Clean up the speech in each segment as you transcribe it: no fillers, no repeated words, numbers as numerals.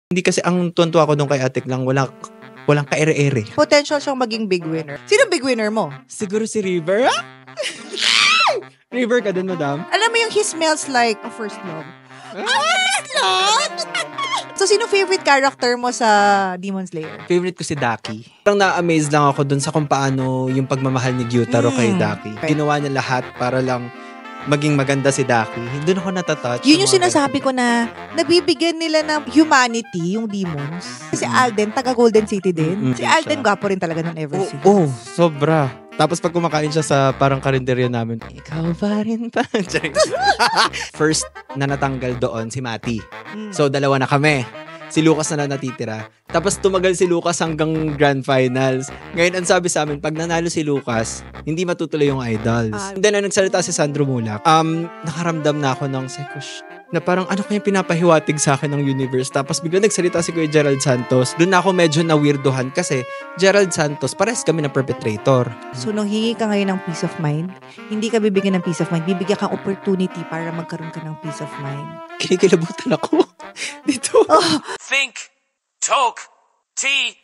Hindi kasi ang tuwan-tuwa ko nung kay Atik lang, walang kaere-ere. Potential siyang maging big winner. Sino big winner mo? Siguro si River. River ka din, madam? Alam mo yung He Smells Like a First Love? So, sino favorite character mo sa Demon Slayer? Favorite ko si Daki. Parang na-amaze lang ako dun sa kung paano yung pagmamahal ni Gyutaro kay Daki. Ginawa niya lahat para lang maging maganda si Daki. Doon ako natatouch. Yun yung sinasabi ko na nabibigyan nila ng humanity yung demons. Kasi Alden, taga Golden City din. Si Alden, gwapo rin talaga ng Eversea. Oh, sobra. Tapos pag kumakain siya sa parang karinderya namin, ikaw pa rin pa. First na natanggal doon si Mati. So, dalawa na kami. Si Lucas na natitira. Tapos tumagal si Lucas hanggang grand finals. Ngayon, ang sabi sa amin, pag nanalo si Lucas, hindi matutuloy yung idols. And then, nagsalita si Sandro Mulak. Nakaramdam na ako ng na parang ano kaya pinapahiwatig sa akin ng universe. Tapos bigla nagsalita si Kuya Gerald Santos. Doon na ako medyo na-weirdohan kasi Gerald Santos, pares kami ng perpetrator. So, nung hingi ka ngayon ng peace of mind, hindi ka bibigyan ng peace of mind, bibigyan kang opportunity para magkaroon ka ng peace of mind. Kinikilabutan ako. Dito. Think, talk, tea.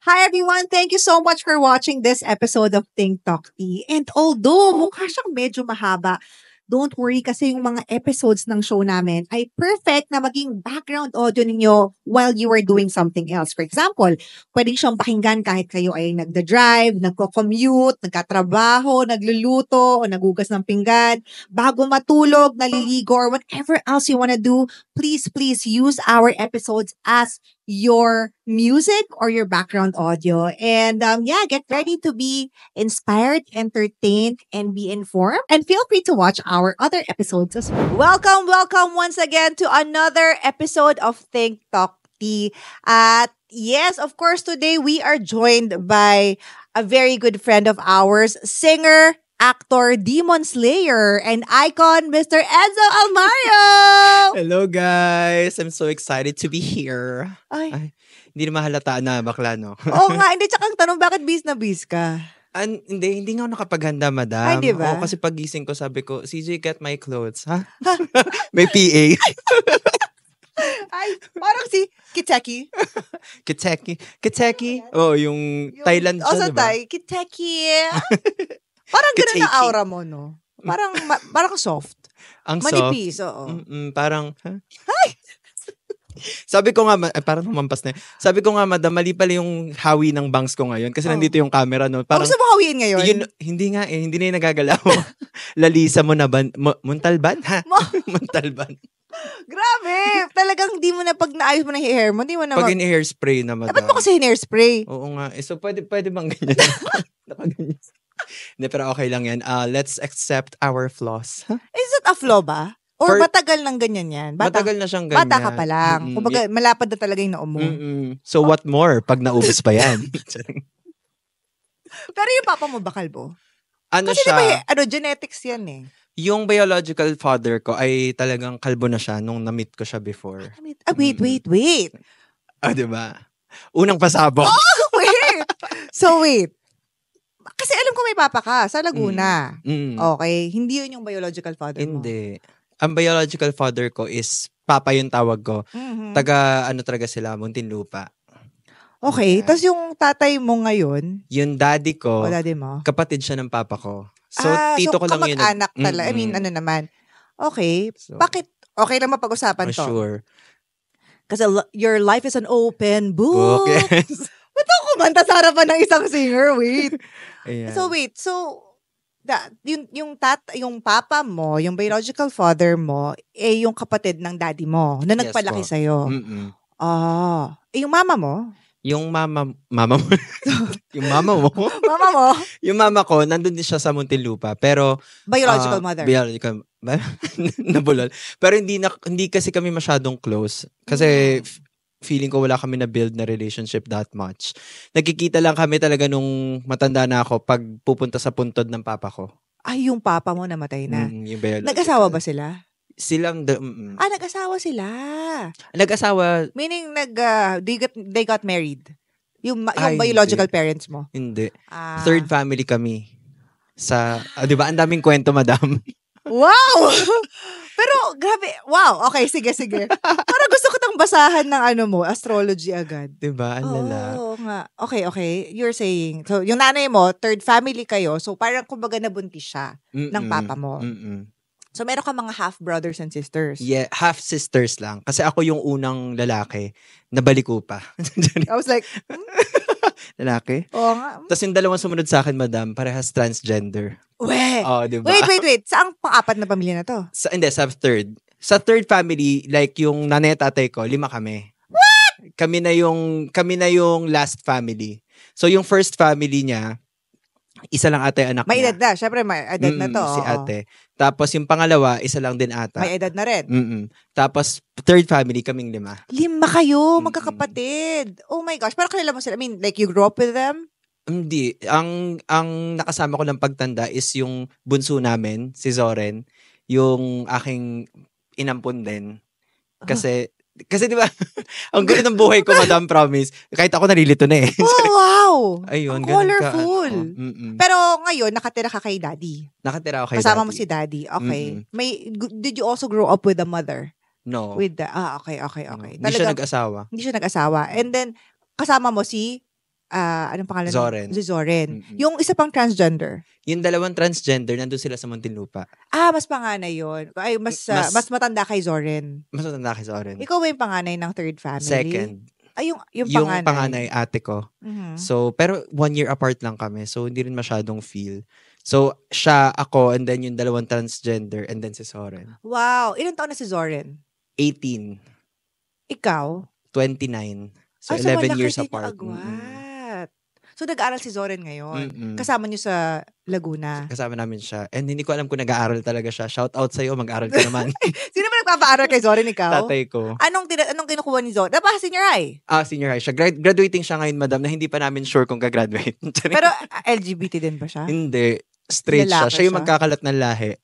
Hi everyone! Thank you so much for watching this episode of Think Talk Tea. And although mukha siyang medyo mahaba, don't worry kasi yung mga episodes ng show namin ay perfect na maging background audio ninyo while you are doing something else. For example, pwedeng siyang pakinggan kahit kayo ay nagda-drive, nagko-commute, nagkatrabaho, nagluluto, o nagugas ng pinggan, bago matulog, naliligo, or whatever else you wanna do, please use our episodes as your music or your background audio. And get ready to be inspired, entertained, and be informed. And feel free to watch our other episodes as well. Welcome once again to another episode of Think Talk Tea. At yes, of course, today we are joined by a very good friend of ours, singer, actor, Demon Slayer, and icon, Mr. Enzo Almario! Hello guys! I'm so excited to be here. Ay, hindi na mahalata na bakla, no? Oo nga, hindi. Tsaka ang tanong, bakit bis na bis ka? Hindi nga ako nakapaghanda, madam. Ay, di ba? Oo, kasi pagising ko, sabi ko, CJ, get my clothes. Ha? May PA. Ay, parang si Kiteki. Kiteki? Oh, yung Thailand siya, sa diba? Thai, Kiteki. Parang ganun na aura mo, no? Parang soft. Ang manipis, soft. oo. Parang, Hi! Sabi ko nga, parang humampas na. Sabi ko nga, madam, mali pala yung hawi ng bangs ko ngayon. Kasi nandito yung camera, no? Parang, gusto mo hawiin ngayon? Hindi nga hindi na yung nagagalaw. Lalisa mo na ba? Muntalban, ha? Muntalban. Grabe! Talagang di mo na pag naayos mo ng hair mo, di mo na pag in-hairspray na, madam. Dapat mo kasi in-hairspray. Oo nga. So, pwede bang ganyan? Nakaganyan. Hindi, pero okay lang yan. Let's accept our flaws. Huh? Is it a flaw ba? Or matagal nang ganyan yan? Matagal na siyang ganyan. Bata ka pa lang. Kumbaga, malapad na talaga yung noo mo. So, what more pag naubos pa yan? Pero yung papa mo ba kalbo? Kasi siya? Diba, genetics yan eh. Yung biological father ko ay talagang kalbo na siya nung na-meet ko siya before. Wait. Diba? Unang pasabog. Oh, wait! So, wait. Kasi alam ko may papa ka sa Laguna. Okay. Hindi yun yung biological father mo. Hindi. Ang biological father ko is papa yung tawag ko. Taga, talaga sila, Muntinlupa. Okay. Tapos yung tatay mo ngayon? Yung daddy ko, daddy mo? kapatid siya ng papa ko. So, tito ko lang yun. Kamag-anak talaga. I mean, naman. Okay. So, bakit? Okay lang mapag-usapan to? Sure. Kasi your life is an open book. Okay. Ba't ako kumanta sa harapan ng isang singer? Wait. Ayan. So, yung papa mo, yung biological father mo, yung kapatid ng daddy mo na nagpalaki sa'yo. Yung mama mo? Yung mama mo. Yung mama mo? Mama mo? Yung mama ko, nandun din siya sa Muntinlupa. Pero, biological mother. Biological, nabulol. Pero hindi kasi kami masyadong close. Kasi, feeling ko wala kami na build na relationship that much. Nagkikita lang kami talaga nung matanda na ako pag pupunta sa puntod ng papa ko. Ay, yung papa mo namatay na. Yung nag-asawa ba sila? Silang nag-asawa sila. Nag-asawa. Meaning they got married. Yung biological parents mo. Hindi. Third family kami. Di ba? Ang daming kwento, madam. Wow! Pero, grabe. Wow. Okay, sige. Parang gusto ko tang basahan ng astrology agad. Di ba? Ang lala. Oo nga. Okay. You're saying, so yung nanay mo, third family kayo, so parang kumbaga nabuntis siya ng papa mo. So meron ka mga half brothers and sisters. Yeah, half sisters lang. Kasi ako yung unang lalaki na baliko pa. I was like, lalaki? Oo nga. Tapos yung dalawang sumunod sa akin, madam, parehas transgender. Di ba? Wait. Saang pang-apat na pamilya na to? Sa third. Sa third family, like yung nanay at tatay ko, 5 kami. What? Kami na yung last family. So yung first family niya, isa lang ata yung anak may niya. edad na. Syempre, may edad na to. Si ate. Tapos yung pangalawa, isa lang din ata. May edad na rin. Tapos third family, kaming 5. 5 kayo, magkakapatid. Oh my gosh, parang kilala mo sila. I mean, like you grew up with them? Hindi. Ang nakasama ko lang pagtanda is yung bunso namin, si Zoren, yung aking inampun din. Kasi di ba, ang gulo ng buhay ko, madam, promise. Kahit ako nalilito na eh. Oh, wow! Ayun, colorful. Pero ngayon, nakatira ka kay daddy. Nakatira ako kay Kasama daddy. mo si daddy. Okay. Did you also grow up with a mother? No. Okay. Hindi siya nag-asawa. And then, kasama mo si anong pangalan? Zoren. Si Zoren. Yung isa pang transgender. Yung dalawang transgender, nandun sila sa Muntinlupa. Mas panganay yun. Ay, mas matanda kay Zoren. Mas matanda kay Zoren. Ikaw ba yung panganay ng third family? Second. Ay, yung panganay. Yung panganay, ate ko. So, pero 1 year apart lang kami. So, hindi rin masyadong feel. So, siya, ako, and then yung dalawang transgender, and then si Zoren. Wow. Ilang taon na si Zoren? 18. Ikaw? 29. So, 11 years apart. So, nag-aaral si Zoren ngayon. Kasama niyo sa Laguna. Kasama namin siya. And hindi ko alam kung nag-aaral talaga siya. Shout out sa'yo, mag-aaral ka naman. Sino ba nagpapaaral kay Zoren, ikaw? Tatay ko. Anong kinukuha ni Zoren? Dapat senior high? Senior high siya. Graduating siya ngayon, madam, na hindi pa namin sure kung gagraduate. Pero LGBT din ba siya? Hindi. Straight Lalaki siya. Siya yung magkakalat ng lahi.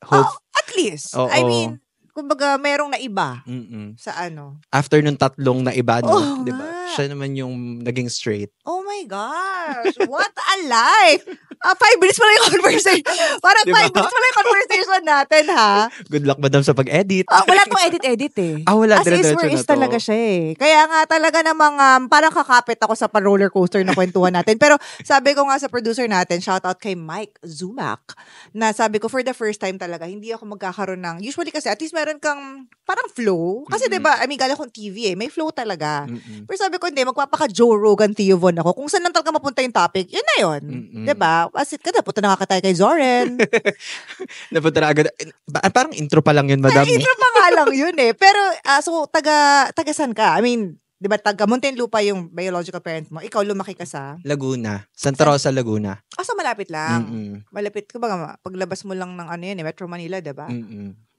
At least. Oo. I mean, kumbaga, merong naiba sa After nung 3 na iba, Oh, diba? Siya naman yung naging straight. Oh my gosh! What a life! 5 minutes pala yung conversation. Parang Diba? 5 minutes pala yung conversation natin, ha? Good luck, madam, sa pag-edit. Wala tong edit-edit eh. Wala. As is where is talaga siya eh. Kaya nga talaga namang parang kakapit ako sa roller coaster na kwentuhan natin. Pero sabi ko nga sa producer natin, shout out kay Mike Zumac, na sabi ko for the first time talaga, hindi ako magkakaroon ng, usually kasi at least meron kang parang flow. Kasi diba, I mean, galing akong TV eh, may flow talaga. Pero sabi ko, hindi, magpapaka Joe Rogan Theo Von ako. Kung saan lang talaga mapunta yung topic, yun na yun. Diba? As it ka na, punta na kakatay kay Zoren. Napunta na agad. Parang intro pa lang yun, madam. Intro pa nga lang yun eh. Pero, so, taga saan ka? I mean, di ba, taga Muntinlupa yung biological parent mo. Ikaw, lumaki ka sa? Laguna. Santa Rosa, Laguna. So malapit lang. Malapit. Kumbaga, paglabas mo lang ng Metro Manila, di ba?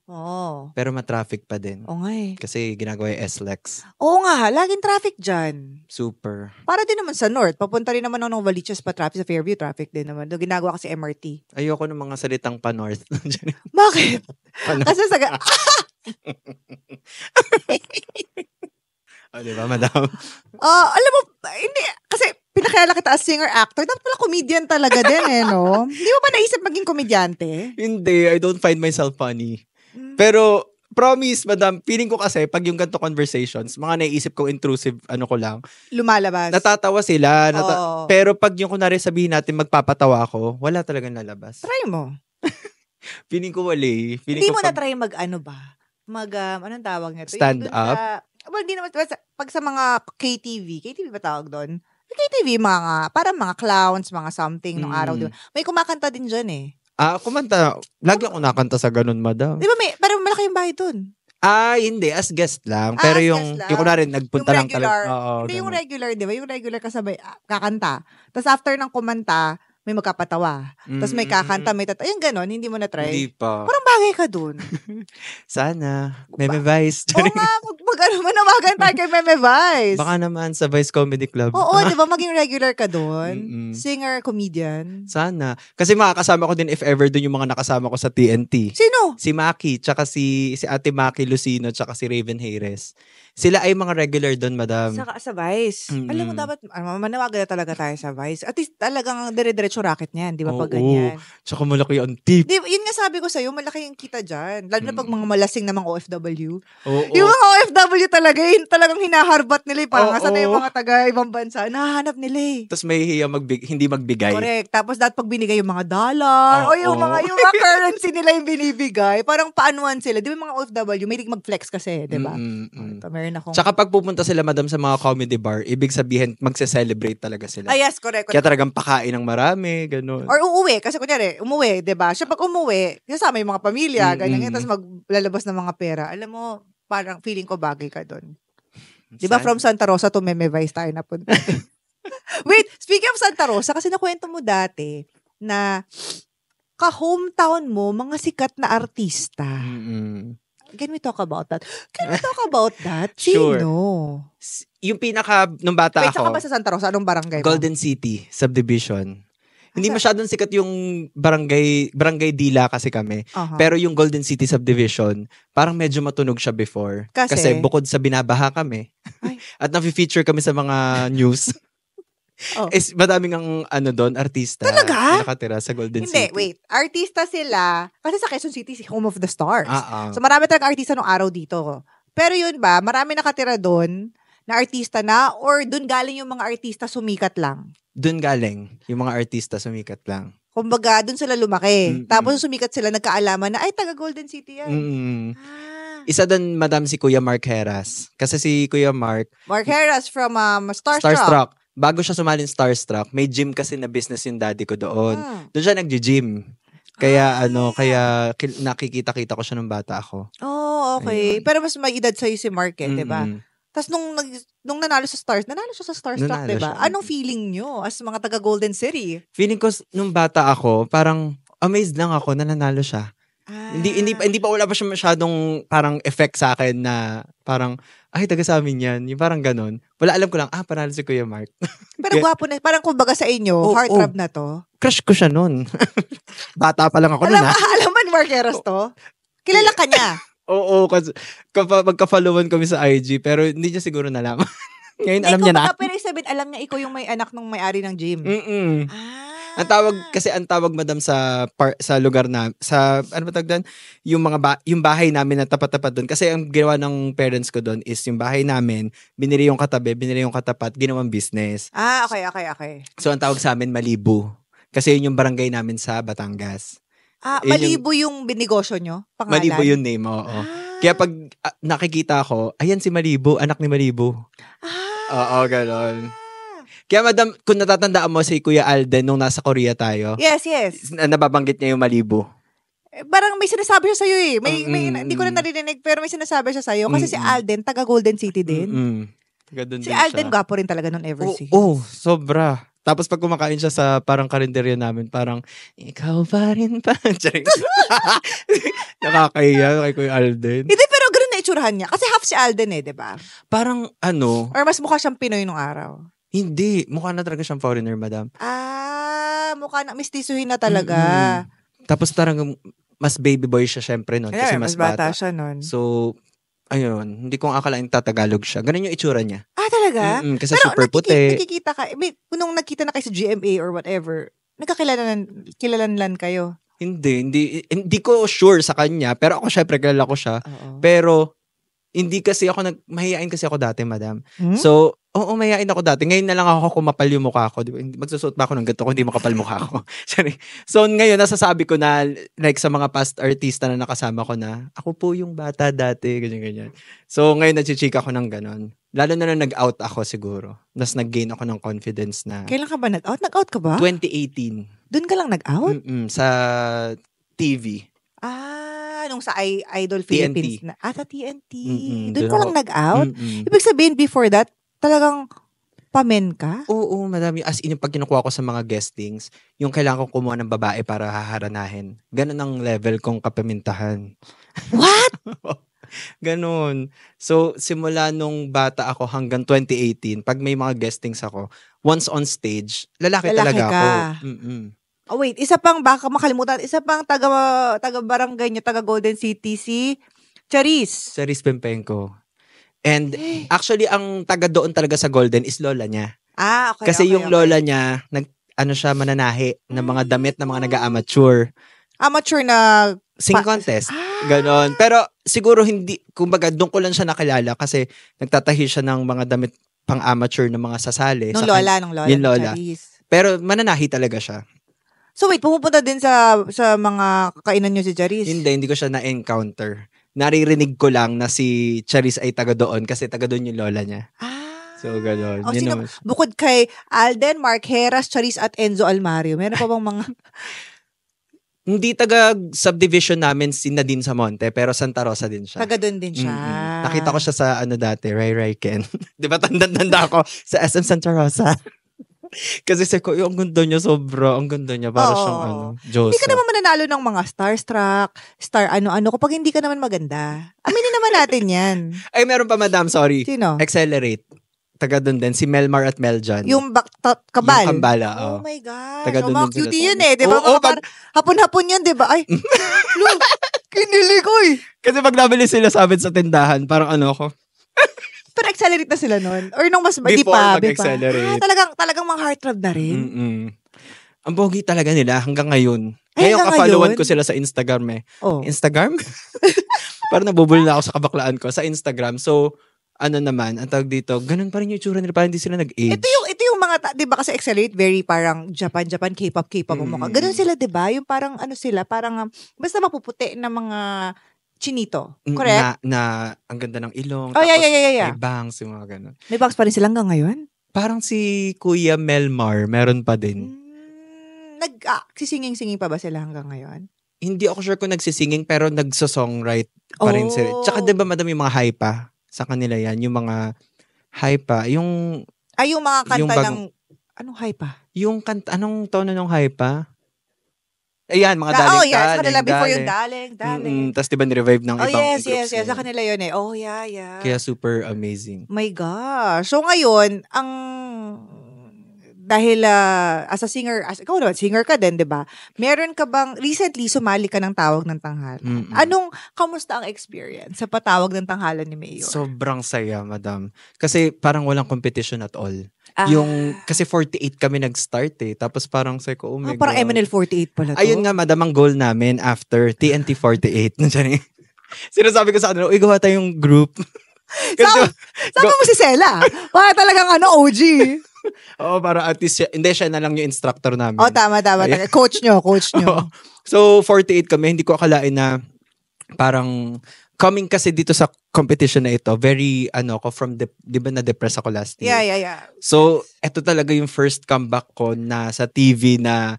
Oo. Pero ma-traffic pa din. Oo nga eh. Kasi ginagawa yung SLEX. Oo nga, laging traffic dyan. Super. Para din naman sa North. Papunta rin naman ng Novaliches pa traffic. Sa Fairview, traffic din naman. Doon ginagawa kasi MRT. Ayoko ng mga salitang pa-North. Bakit? Kasi sa... Diba, madam? Alam mo, hindi, kasi pinakilala kita as singer-actor, dapat pala comedian talaga din eh, no? Hindi mo ba naisip maging komedyante? Hindi, I don't find myself funny. Pero, promise, madam, feeling ko kasi, pag yung ganito conversations, mga naiisip kong intrusive, ko lang. Lumalabas. Natatawa sila. Pero pag yung kunwari sabihin natin, magpapatawa ako, wala talagang lalabas. Try mo. Feeling ko wali. Hindi mo na-try anong tawag nito? Stand up? Well, hindi naman, pag sa mga KTV ba tawag doon? KTV, parang mga clowns, mga something nung araw doon. May kumakanta din dyan eh. Kumanta. Lagi ako nakanta sa ganun, madam. Di ba pero malaki yung bahay dun? Hindi. As guest lang. Pero yung kunwari, nagpunta lang talaga. Hindi yung regular, di ba? Yung regular kasabay, kakanta. Tapos after ng kumanta, may magkapatawa. Tapos may kakanta, may yung ganon, hindi mo na-try. Hindi pa. Parang bagay ka dun. Sana. Meme Vice. Oo nga, manawagan tayo kay Meme Vice. Baka naman sa Vice Comedy Club. Oo, di ba? Maging regular ka dun. Singer, comedian. Sana. Kasi makakasama ko din if ever dun yung mga nakasama ko sa TNT. Sino? Si Maki, tsaka si Ate Maki Lucino, tsaka si Raven Hayres. Sila ay mga regular doon, madam. Sa Vice. Alam mo, dapat, manawagan na talaga tayo sa Vice. At least talagang dire-diretso racket niyan, di ba, pag ganyan. Tsaka malaki ang tip. Yun nga sabi ko sa'yo, malaki yung kita dyan. Lalo na pag mga malasing na mga OFW. Oo. Yung mga OFW talaga, yun talagang hinaharbat nila. Parang asan na yung mga taga-ibang bansa, nahanap nila Tapos may hiya hindi magbigay. Correct. Tapos dapat pag binigay yung mga dollar, o yung mga currency nila yung binibigay, parang paanuan sila. Di ba mga OFW, may mag-flex kasi, di ba? Meron akong... Tsaka pag pupunta sila, madam, sa mga comedy bar, ibig sabihin, magse-celebrate talaga sila. Yes, correct. Kaya talagang pakain ng marami, gano'n. Or uuwi, kasi kunyari, umuwi, di ba? Siya pag umuwi, kasama yung mga pamilya, ganyan, tapos maglalabas ng mga pera. Alam mo, parang feeling ko bagay ka doon. Di ba from Santa Rosa to Meme Vice tayo napunta? Wait, speaking of Santa Rosa, kasi nakwento mo dati na ka-hometown mo, mga sikat na artista. Can we talk about that? Sure. Sino? Yung nung bata Wait, ako. saka ba sa Santa Rosa? Anong barangay mo? Golden City, subdivision. Hindi masyadong sikat yung barangay Dila kasi kami. Pero yung Golden City subdivision, parang medyo matunog siya before. Kasi bukod sa binabaha kami, at na-feature kami sa mga news, is madaming ang doon, artista. Talaga? Nakatira sa Golden City. Hindi, wait. Artista sila, kasi sa Quezon City, home of the stars. Ah. So marami talagang artista nung araw dito. Pero yun ba, marami nakatira doon na artista na, or doon galing yung mga artista sumikat lang? Doon galing yung mga artista sumikat lang. Kumbaga, doon sila lumaki. Tapos sumikat sila, nagkaalaman na, ay, taga Golden City yan. Isa doon, madam, si Kuya Mark Heras. Kasi si Kuya Mark Heras from Starstruck. Bago siya sumalin Starstruck, may gym kasi na business yung daddy ko doon. Doon siya nag-gym. Kaya kaya nakikita-kita ko siya nung bata ako. Oh, okay. Ayun. Pero mas may edad sa'yo si Mark, di ba? Tapos nung nanalo siya sa Starstruck, di ba? Anong feeling nyo as mga taga Golden City? Feeling ko nung bata ako, parang amazed lang ako na nanalo siya. Hindi pa wala pa siya masyadong parang effect sa akin na parang ay, taga sa amin yan. Yung parang ganun. Wala, alam ko lang, panalo si Kuya Mark. Pero gwapo na. Parang kumbaga sa inyo, heartthrob na to. Crush ko siya nun. Bata pa lang ako nun, ha? Alam mo ni Mark Heras to? Kilala ka niya? Oo, kasi magka-followan kami sa IG, pero hindi niya siguro nalaman. Ngayon, alam niya na. Pero sabihin, alam niya ikaw yung may anak ng may-ari ng gym. Ang tawag madam sa lugar na ano ba tawag doon? Yung bahay namin na tapat-tapat doon, kasi ang ginawa ng parents ko doon is yung bahay namin, binili yung katabi, binili yung katapat, ginawang business. Okay. So ang tawag sa amin Malibu. Kasi yun yung barangay namin sa Batangas. Malibu yung binegosyo nyo? Pangalan? Malibu yung name, oo. Kaya pag nakikita ko, ayan si Malibu, anak ni Malibu. Oo, gano'n. Kaya madam, kung natatandaan mo si Kuya Alden nung nasa Korea tayo. Yes. Nababanggit niya yung Malibu. Parang may sinasabi siya sa'yo eh. Hindi ko na narinig, pero may sinasabi siya sa'yo. Kasi si Alden, taga Golden City din. Si Alden, gwapo rin talaga nung ever see. Sobra. Tapos pag kumakain siya sa parang karinderya namin, parang, ikaw pa rin pa. Nakakahiya kay Kuya Alden. Hindi, pero ganun na itsurahan niya. Kasi half si Alden eh, di ba? Parang Or mas mukha siyang Pinoy nung araw. Hindi. Mukha na talaga siyang foreigner, madam. Mukha na mistisuhin na talaga. Tapos tarang mas baby boy siya syempre nun. Kasi mas bata siya nun. So, ayun. Hindi ko akalaing tatagalog siya. Ganun yung itsura niya. Talaga? Kasi pero super puti. Nakikita ka. Nung nakita na kayo sa GMA or whatever, kilalan kayo? Hindi ko sure sa kanya. Pero ako syempre kilala ko siya. Pero, hindi kasi ako mahihain kasi ako dati, madam. So, mahihain ako dati. Ngayon na lang ako kumapal yung mukha ko. Diba? Magsusuot pa ako ng ganito kung hindi makapal mukha ko. Sorry. So, ngayon, nasasabi ko na, like sa mga past artista na nakasama ko na, ako po yung bata dati, ganyan. So, ngayon, nachichika ako ng ganon. Lalo na nag-out ako siguro. Tapos nag-gain ako ng confidence na... Kailan ka ba nag-out? Nag-out ka ba? 2018. Doon ka lang nag-out? Sa TV. Nung sa Idol Philippines TNT. na. Sa TNT. Doon ka lang nag-out? Mm-mm. Ibig sabihin, before that, talagang pamen ka? Oo, madami. As in, pag kinukuha ko sa mga guestings, yung kailangan kong kumuha ng babae para haharanahin. Ganon ang level kong kapamintahan. What? Ganon. So, simula nung bata ako hanggang 2018, pag may mga guestings ako, once on stage, lalaki talaga ka. ako. Wait, isa pang, baka makalimutan, isa pang taga barangay nyo, taga Golden City, si Charis. Charis Pempenko. And actually, ang taga doon talaga sa Golden is lola niya. Okay. Kasi yung lola niya, siya mananahi ng mga damit ng mga nag-amateur. Amateur na Singing contest. Ganon. Pero siguro hindi, kumbaga, doon ko lang siya nakilala kasi nagtatahi siya ng mga damit pang-amateur ng mga sasali. Nung Yung lola. Charis. Pero mananahi talaga siya. So wait, pumupunta din sa mga kainan niyo si Charis? Hindi ko siya na-encounter. Naririnig ko lang na si Charis ay taga doon kasi taga doon yung lola niya. So, gano'n. Bukod kay Alden, Mark Heras, Charis at Enzo Almario, meron pa bang mga... Hindi taga subdivision namin si Nadine Samonte, pero Santa Rosa din siya. Taga doon din siya. Nakita ko siya sa dati, Ray Ken. Di ba tanda ako sa SM Santa Rosa? Kasi ko, ang ganda niya, ang ganda niya. Para siyang Joseph. Hindi ka naman mananalo ng mga starstruck, star ano-ano, kapag hindi ka naman maganda. Aminin naman natin yan. Ay, meron pa, madam, sorry. Sino? Accelerate. Taga doon din, si Melmar at Meljan. Yung kabal? Yung kambala, Oh my God. Taga doon mga din cutie sila. yun eh. Diba? Hapon-hapon yun, diba? Ay, look, kinilig ko eh. Kasi pag nabili sila sa amin sa tindahan, parang ako. Pero accelerate na sila nun? Or nung mas, di Before pa? mag-accelerate. Talagang mga heartthrob na rin. Ang pogi talaga nila hanggang ngayon. Ay, Ngayon, hanggang kafollowan ngayon? ko sila sa Instagram eh. Oh. Instagram? Parang nabubul na ako sa kabaklaan ko sa Instagram. So, naman, ang tawag dito, ganun pa rin yung itsura nila, parang hindi sila nag-age. Ito yung mga, di ba kasi Accelerate, very parang Japan, K-pop ang mukha. Ganun sila, di ba? Yung parang sila, parang basta mapuputi na mga chinito. Correct? Na ang ganda ng ilong. Oh, tapos yeah. may bangs, yung mga ganun. May bangs pa rin sila hanggang ngayon? Parang si Kuya Melmar, meron pa din. Sisinging-singing pa ba sila hanggang ngayon? Hindi ako sure kung nagsisinging, pero nagso-songwrite pa rin sila. Tsaka diba, madam, yung mga hypa sa kanila yan, yung mga hypa, yung mga kanta ng, anong hypa? Yung kanta, anong tono ng hypa? Ayan, mga daling. Sa kanila before yung daling. Tapos diba nirevive ng ibang groups. Yes. Sa kanila yun eh. Oh, yeah. Kaya super amazing. My gosh. So ngayon, dahil as a singer, ikaw naman, singer ka din, di ba? Meron ka bang, recently, sumali ka ng Tawag ng Tanghalan. Kamusta ang experience sa patawag ng tanghalan ni Mayor? Sobrang saya, madam. Kasi parang walang competition at all. Kasi 48 kami nag-start eh. Tapos parang ko, oh my God. Parang MNL 48 pala to. Ayun nga, madam, ang goal namin after TNT 48. Nandiyan eh. Sinasabi ko sa kanila, gawa tayong group. Sama mo si Sela. Para talagang OG. Oo, para at least siya na lang yung instructor namin. Tama. Coach nyo. So, 48 kami. Hindi ko akalain na parang coming kasi dito sa competition na ito, very, di ba na-depress ako last year? Yeah. So, ito talaga yung first comeback ko na sa TV na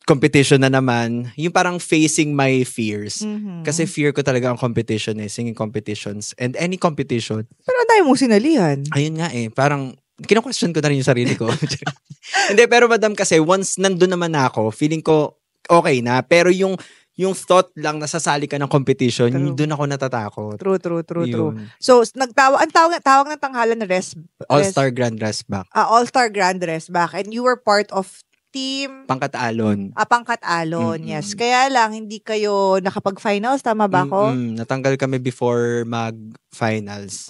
competition na naman, yung parang facing my fears. Kasi fear ko talaga ang competition singing competitions and any competition. Pero ang dami mong sinalihan. Ayun nga parang kino-question ko na rin yung sarili ko. Hindi, pero madam kasi once nandun naman ako, feeling ko okay na. Pero yung thought lang na sasali ka ng competition, doon ako natatakot. True. So, ang tawag ng tanghalan na All-Star Grand Rest Back. All-Star Grand Rest Back. And you were part of team Pangkat-Alon. Pangkat-Alon, yes. Kaya lang, hindi kayo nakapag-finals, tama ba ako? Natanggal kami before mag-finals.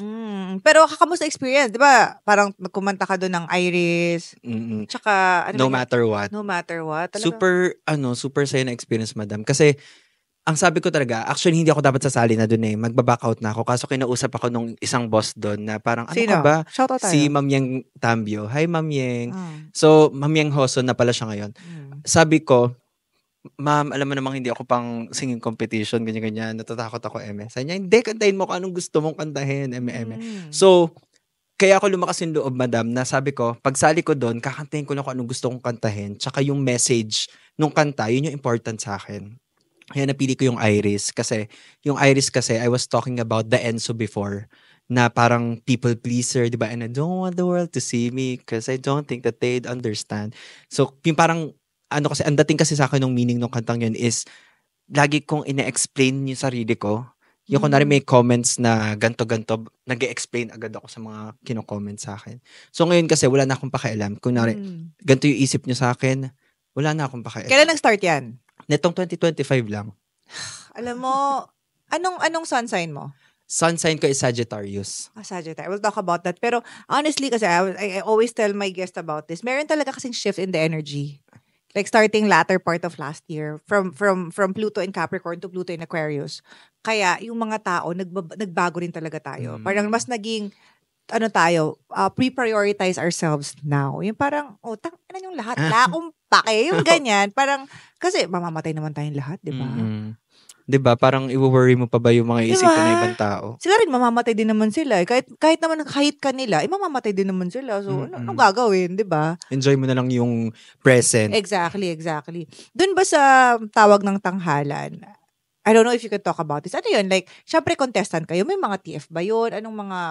Pero kamusta experience? Di ba? Parang kumanta ka doon ng Iris. Tsaka, No Matter What. Talaga? Super saya na experience, madam. Kasi, ang sabi ko talaga, actually, hindi ako dapat sasali na doon magba-back out na ako. Kaso kinausap ako nung isang boss doon na parang, Sino? ka ba? Shoutout tayo. Si Ma'am Yang Tambio. Hi, Ma'am Yang. So, Ma'am Yang Hoson na pala siya ngayon. Sabi ko, ma'am, alam mo namang hindi ako pang singing competition, ganyan-ganyan. Natatakot ako, Sabi niya, hindi, kantahin mo kung anong gusto mong kantahin, So, kaya ako lumakas yung loob, madam, na sabi ko, pagsali ko doon, kakantahin ko na kung anong gusto kong kantahin, tsaka yung message nung kanta, yun yung important sa akin. Kaya napili ko yung Iris kasi I was talking about the Enzo before na parang people pleaser, di ba? And I don't want the world to see me because I don't think that they'd understand. So, yung parang, kasi, ang dating kasi sa akin ng meaning ng kantang yun is, lagi kong ina-explain yung sarili ko. Yung kunwari may comments na ganto-ganto, nag-explain agad ako sa mga kino-comment sa akin. So, ngayon kasi, wala na akong pakialam. Kunwari, ganto yung isip nyo sa akin, wala na akong pakialam. Kailan nag-start yan? Netong 2025 lang. Alam mo, anong sun sign mo? Sun sign ko is Sagittarius. Sagittarius. We'll talk about that. Pero honestly, kasi I always tell my guest about this. Meron talaga kasing shift in the energy. Like starting latter part of last year, from Pluto in Capricorn to Pluto in Aquarius. Kaya yung mga tao, nagbago rin talaga tayo. Parang mas naging, pre-prioritize ourselves now. Yung parang, ano yung lahat? Laong pake, yung ganyan. Parang, kasi mamamatay naman tayong lahat, di ba? Diba? Parang i-worry mo pa ba yung mga isipin ng ibang tao? Sila rin mamamatay din naman sila. Kahit naman kahit kanila, mamamatay din naman sila. So, ano gagawin, diba? Enjoy mo na lang yung present. Exactly. Doon ba sa tawag ng tanghalan, I don't know if you can talk about this. Ano yun? Like, syempre contestant kayo. May mga TF ba yun?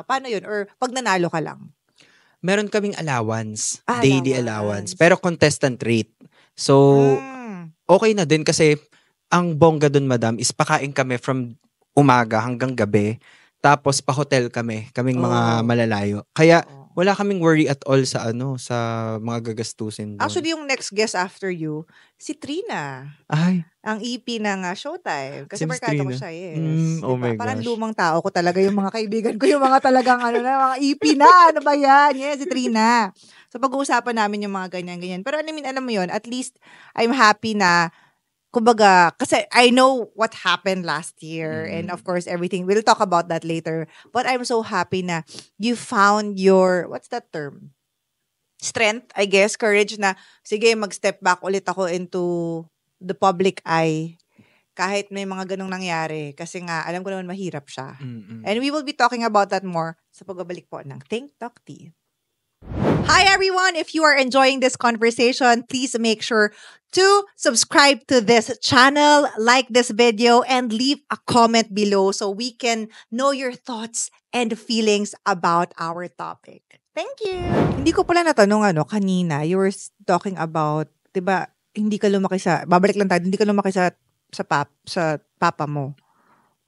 Paano yun? Or pag nanalo ka lang? Meron kaming allowance. Daily allowance. Pero contestant rate. So, okay na din kasi ang bongga dun, madam, is pakain kami from umaga hanggang gabi. Tapos pa-hotel kaming mga malalayo. Kaya wala kaming worry at all sa mga gagastusin doon. Actually, yung next guest after you, si Trina. Ay. Ang EP ng Showtime. Kasi barkada mo siya, yes. Oh my gosh. Parang lumang tao ko talaga yung mga kaibigan ko, yung mga talagang mga EP na. Ano ba yan? Yes, si Trina. So pag-uusapan namin yung mga ganyan-ganyan. Pero alam mo yun, at least I'm happy na kumbaga, kasi I know what happened last year and of course everything. We'll talk about that later. But I'm so happy na you found your, what's that term? Strength, I guess, courage na, sige, mag-step back ulit ako into the public eye kahit may mga ganong nangyari. Kasi nga, alam ko naman mahirap siya. And we will be talking about that more sa pagbabalik po ng Think Talk Tea. Hi everyone! If you are enjoying this conversation, please make sure to subscribe to this channel, like this video, and leave a comment below so we can know your thoughts and feelings about our topic. Thank you! Hindi ko pala natanong kanina, you were talking about, diba, hindi ka lumaki babalik lang tayo, hindi ka lumaki sa papa mo.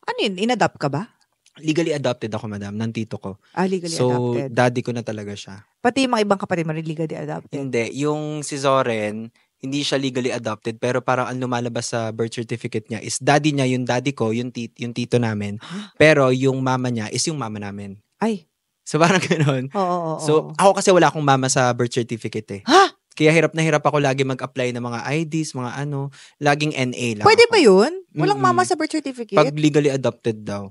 Ano yun? In-adopt ka ba? Legally adopted ako, madam, ng tito ko. Legally adopted. So, daddy ko na talaga siya. Pati yung mga ibang kapatid mo rin legally adopted? Hindi. Yung si Zoren, hindi siya legally adopted, pero parang ang lumalabas sa birth certificate niya is daddy niya, yung daddy ko, yung tito namin. Pero yung mama niya is yung mama namin. Ay. So, parang gano'n. Oo. So, ako kasi wala akong mama sa birth certificate eh. Ha? Kaya hirap na hirap ako lagi mag-apply ng mga IDs, mga laging NA lang. Pwede ako. ba yun? Walang mama sa birth certificate? Pag legally adopted daw.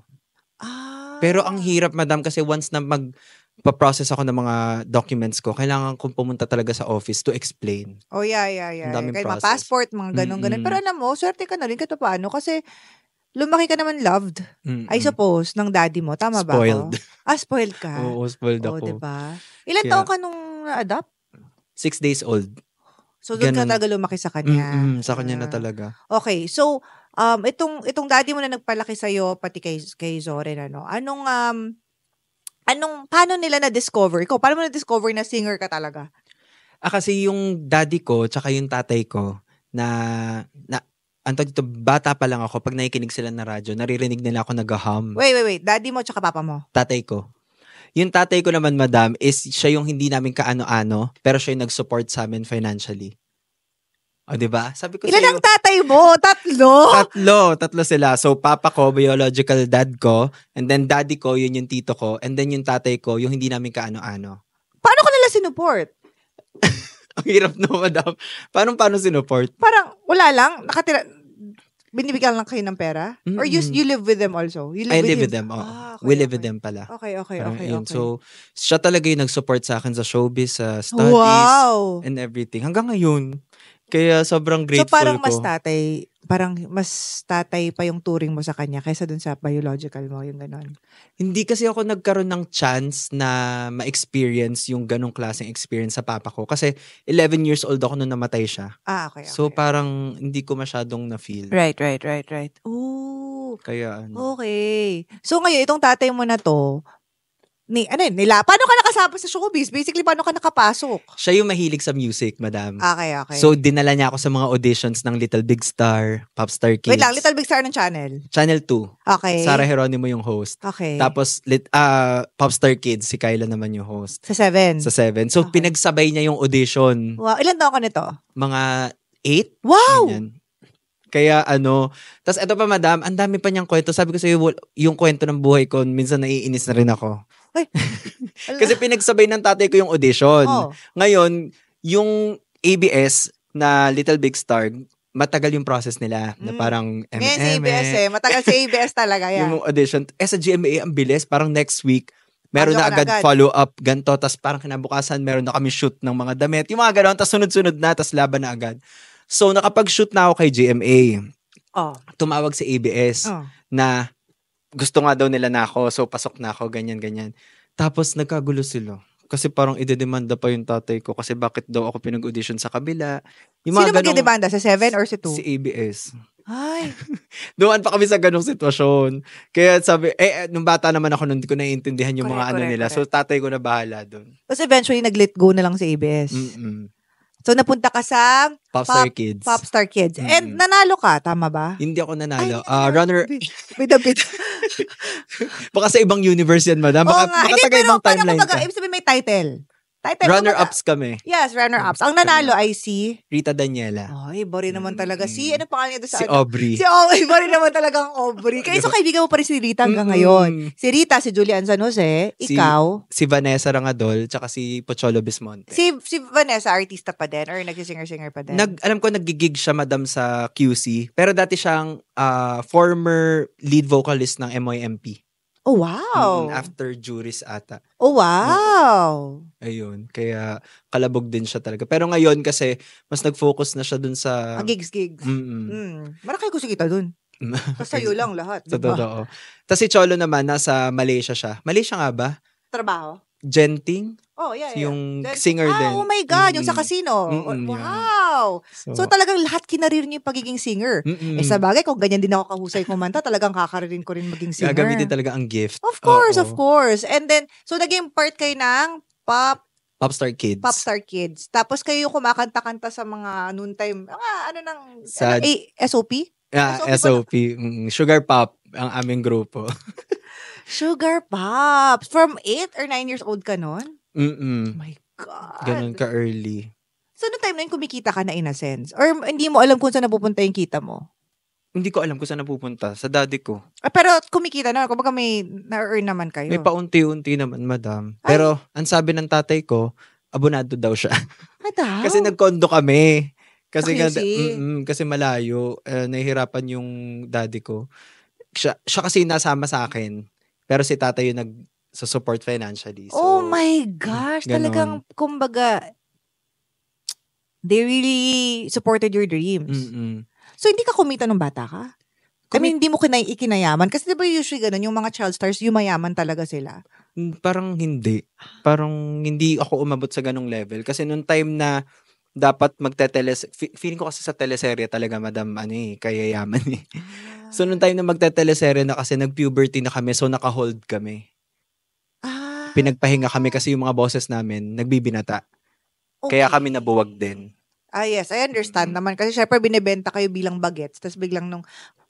Pero ang hirap, madam, kasi once na magpa-process ako ng mga documents ko, kailangan kong pumunta talaga sa office to explain. Oh, yeah. Ang daming Kahit mga process. passport, mga ganun-ganun. Pero alam mo, swerte ka na rin kahit paano kasi lumaki ka naman loved, I suppose, ng daddy mo. Tama ba Spoiled. ako? Spoiled ka? Oo, spoiled ako. Diba? Ilan taon ka nung na-adopt? 6 days old. So, doon ka talaga lumaki sa kanya? Sa kanya na talaga. Okay, so, itong daddy mo na nagpalaki sa'yo, pati kay Zoren, paano nila na-discover? Ikaw, paano mo na-discover na singer ka talaga? Kasi yung daddy ko, tsaka yung tatay ko, bata pa lang ako, pag nakikinig sila na radyo, naririnig nila ako nag-hum. Wait. Daddy mo tsaka papa mo? Tatay ko. Yung tatay ko naman, madam, is siya yung hindi namin kaano-ano, pero siya yung nag-support sa amin financially. O, diba? Sabi ko Ilan sa'yo, ang tatay mo? 3? Tatlo sila. So, papa ko, biological dad ko, and then daddy ko, yun yung tito ko, and then yung tatay ko, yung hindi namin kaano-ano. Paano ko nila sinuport? Ang hirap no, madam. Paano sinuport? Parang, wala lang, binibigyan lang kayo ng pera? Or you live with them also? I live with them. Okay, We live with them pala. Okay. So, siya talaga yung nag-support sa akin sa showbiz, sa studies, and everything. Hanggang ngayon. Kaya sobrang grateful ko. So, parang mas tatay pa yung turing mo sa kanya kaysa dun sa biological mo, yung ganon. Hindi kasi ako nagkaroon ng chance na ma-experience yung ganong klaseng experience sa papa ko. Kasi 11 years old ako nung namatay siya. Okay. So, parang hindi ko masyadong na-feel. Right. Ooh. Kaya Okay. So, ngayon, itong tatay mo na to, paano ka nakasama sa showbiz? Basically, paano ka nakapasok? Siya yung mahilig sa music, madam. Okay. So, dinala niya ako sa mga auditions ng Little Big Star, Popstar Kids. Wait lang, Little Big Star ng channel? Channel 2. Okay. Sarah Geronimo yung host. Okay. Tapos, Popstar Kids, si Kyla naman yung host. Sa 7? Sa 7. So, pinagsabay niya yung audition. Wow. Ilan taon ka nito? Mga 8. Wow! Ganyan. Kaya tas eto pa madam, ang dami pa niyang kwento. Sabi ko sa'yo, yung kwento ng buhay ko, minsan naiinis na rin ako. Ay, Kasi pinagsabay ng tatay ko yung audition. Oh. Ngayon, yung ABS na Little Big Star, matagal yung process nila na parang Ngayon sa ABS matagal sa ABS talaga yan. Yung audition. Sa GMA, ang bilis. Parang next week, meron Pasok na na agad agad. follow-up, ganito. Tapos parang kinabukasan, meron na kami shoot ng mga damit. Yung mga gano'n, tapos sunod-sunod na, tapos laban na agad. So, nakapag-shoot na ako kay GMA. Oh. Tumawag sa ABS na gusto nga daw nila na ako. So, pasok na ako, ganyan. Tapos, nagkagulo sila. Kasi parang idedemanda pa yung tatay ko kasi bakit daw ako pinag-audition sa kabila. Yung Sino mga ganong- magdedemanda? Sa 7 or sa 2? Si ABS. Ay. Doon pa kami sa ganong sitwasyon. Kaya sabi, nung bata naman ako, nun, hindi ko naiintindihan yung mga Correct, nila. correct. So, tatay ko na bahala doon. Tapos eventually, nag-let go na lang sa ABS. So, napunta ka sa Popstar Kids. Popstar Kids. And nanalo ka, tama ba? Hindi ako nanalo. Ay, Runner, With a bit. baka sa ibang universe yan, madam. Oo Baka, nga. baka Hindi, taga pero ibang parang timeline kumbaga, ka. ibig sabihin may title. Runner-ups kami. Yes, runner-ups. Ang nanalo ay si... Rita Daniela. Ay, iba rin naman talaga. Ano pangalan niya doon sa... Si Aubrey. Si Aubrey. Iba rin naman talagang Aubrey. Kaya so kaibigan mo pa rin si Rita hanggang ngayon. Si Rita, si Julian San Jose, ikaw. Si Vanessa Rangadol, tsaka si Pocholo Bismonte. Si Vanessa, artista pa din? Or nagsisinger-singer pa din? Alam ko, nagigig siya, madam, sa QC. Pero dati siyang former lead vocalist ng MYMP. Oh, wow. After Juris ata. Oh, wow. Ayun. Kaya kalabog din siya talaga. Pero ngayon kasi, mas nag-focus na siya dun sa... Gigs. Marakay ko si kita dun. Kasi sa'yo lang lahat. Sa Diba? totoo. Tapos si Cholo naman, nasa Malaysia siya. Malaysia nga ba? Trabaho? Genting? Oh, yeah. Yung Then, singer din. Oh my God, yung sa casino. Wow. So talagang lahat kinarir niyo yung pagiging singer. Sa bagay, kung ganyan din ako kahusay kumanta, talagang kakaririn ko rin maging singer. Gagamitin talaga ang gift. Of course. And then, so naging part kayo ng Popstar Kids. Popstar Kids. Tapos kayo kumakanta-kanta sa mga noontime, Sa SOP? SOP. Sugar Pop, ang aming grupo. Sugar Pop. From 8 or 9 years old ka nun? Oh my God. Ganun ka-early. So, noong time na yun, kumikita ka na in a sense? Or hindi mo alam kung saan napupunta yung kita mo? Hindi ko alam kung saan napupunta. Sa daddy ko. Pero kumikita na. Kumbaga may na-earn naman kayo. May paunti-unti naman, madam. Pero, ang sabi ng tatay ko, abonado daw siya. Kasi nagkondo kami. Kasi kasi malayo. Nahihirapan yung daddy ko. Siya kasi nasama sa akin. Pero si tatay yung nag-support financially. So, oh my gosh. Ganon. Talagang, kumbaga, they really supported your dreams. So, hindi ka kumita nung bata ka? I mean, hindi mo ikinayaman. Kasi diba usually ganun, yung mga child stars, yumayaman talaga sila. Parang hindi. Parang hindi ako umabot sa ganung level. Kasi nung time na dapat feeling ko kasi sa teleserye talaga, madam, kaya yaman eh. So, nung time na magte-teleserye na kasi nag-puberty na kami, so naka-hold kami. Pinagpahinga kami kasi yung mga boses namin, nagbibinata. Okay. Kaya kami nabuwag din. Yes, I understand naman. Kasi syempre, binibenta kayo bilang bagets, tapos biglang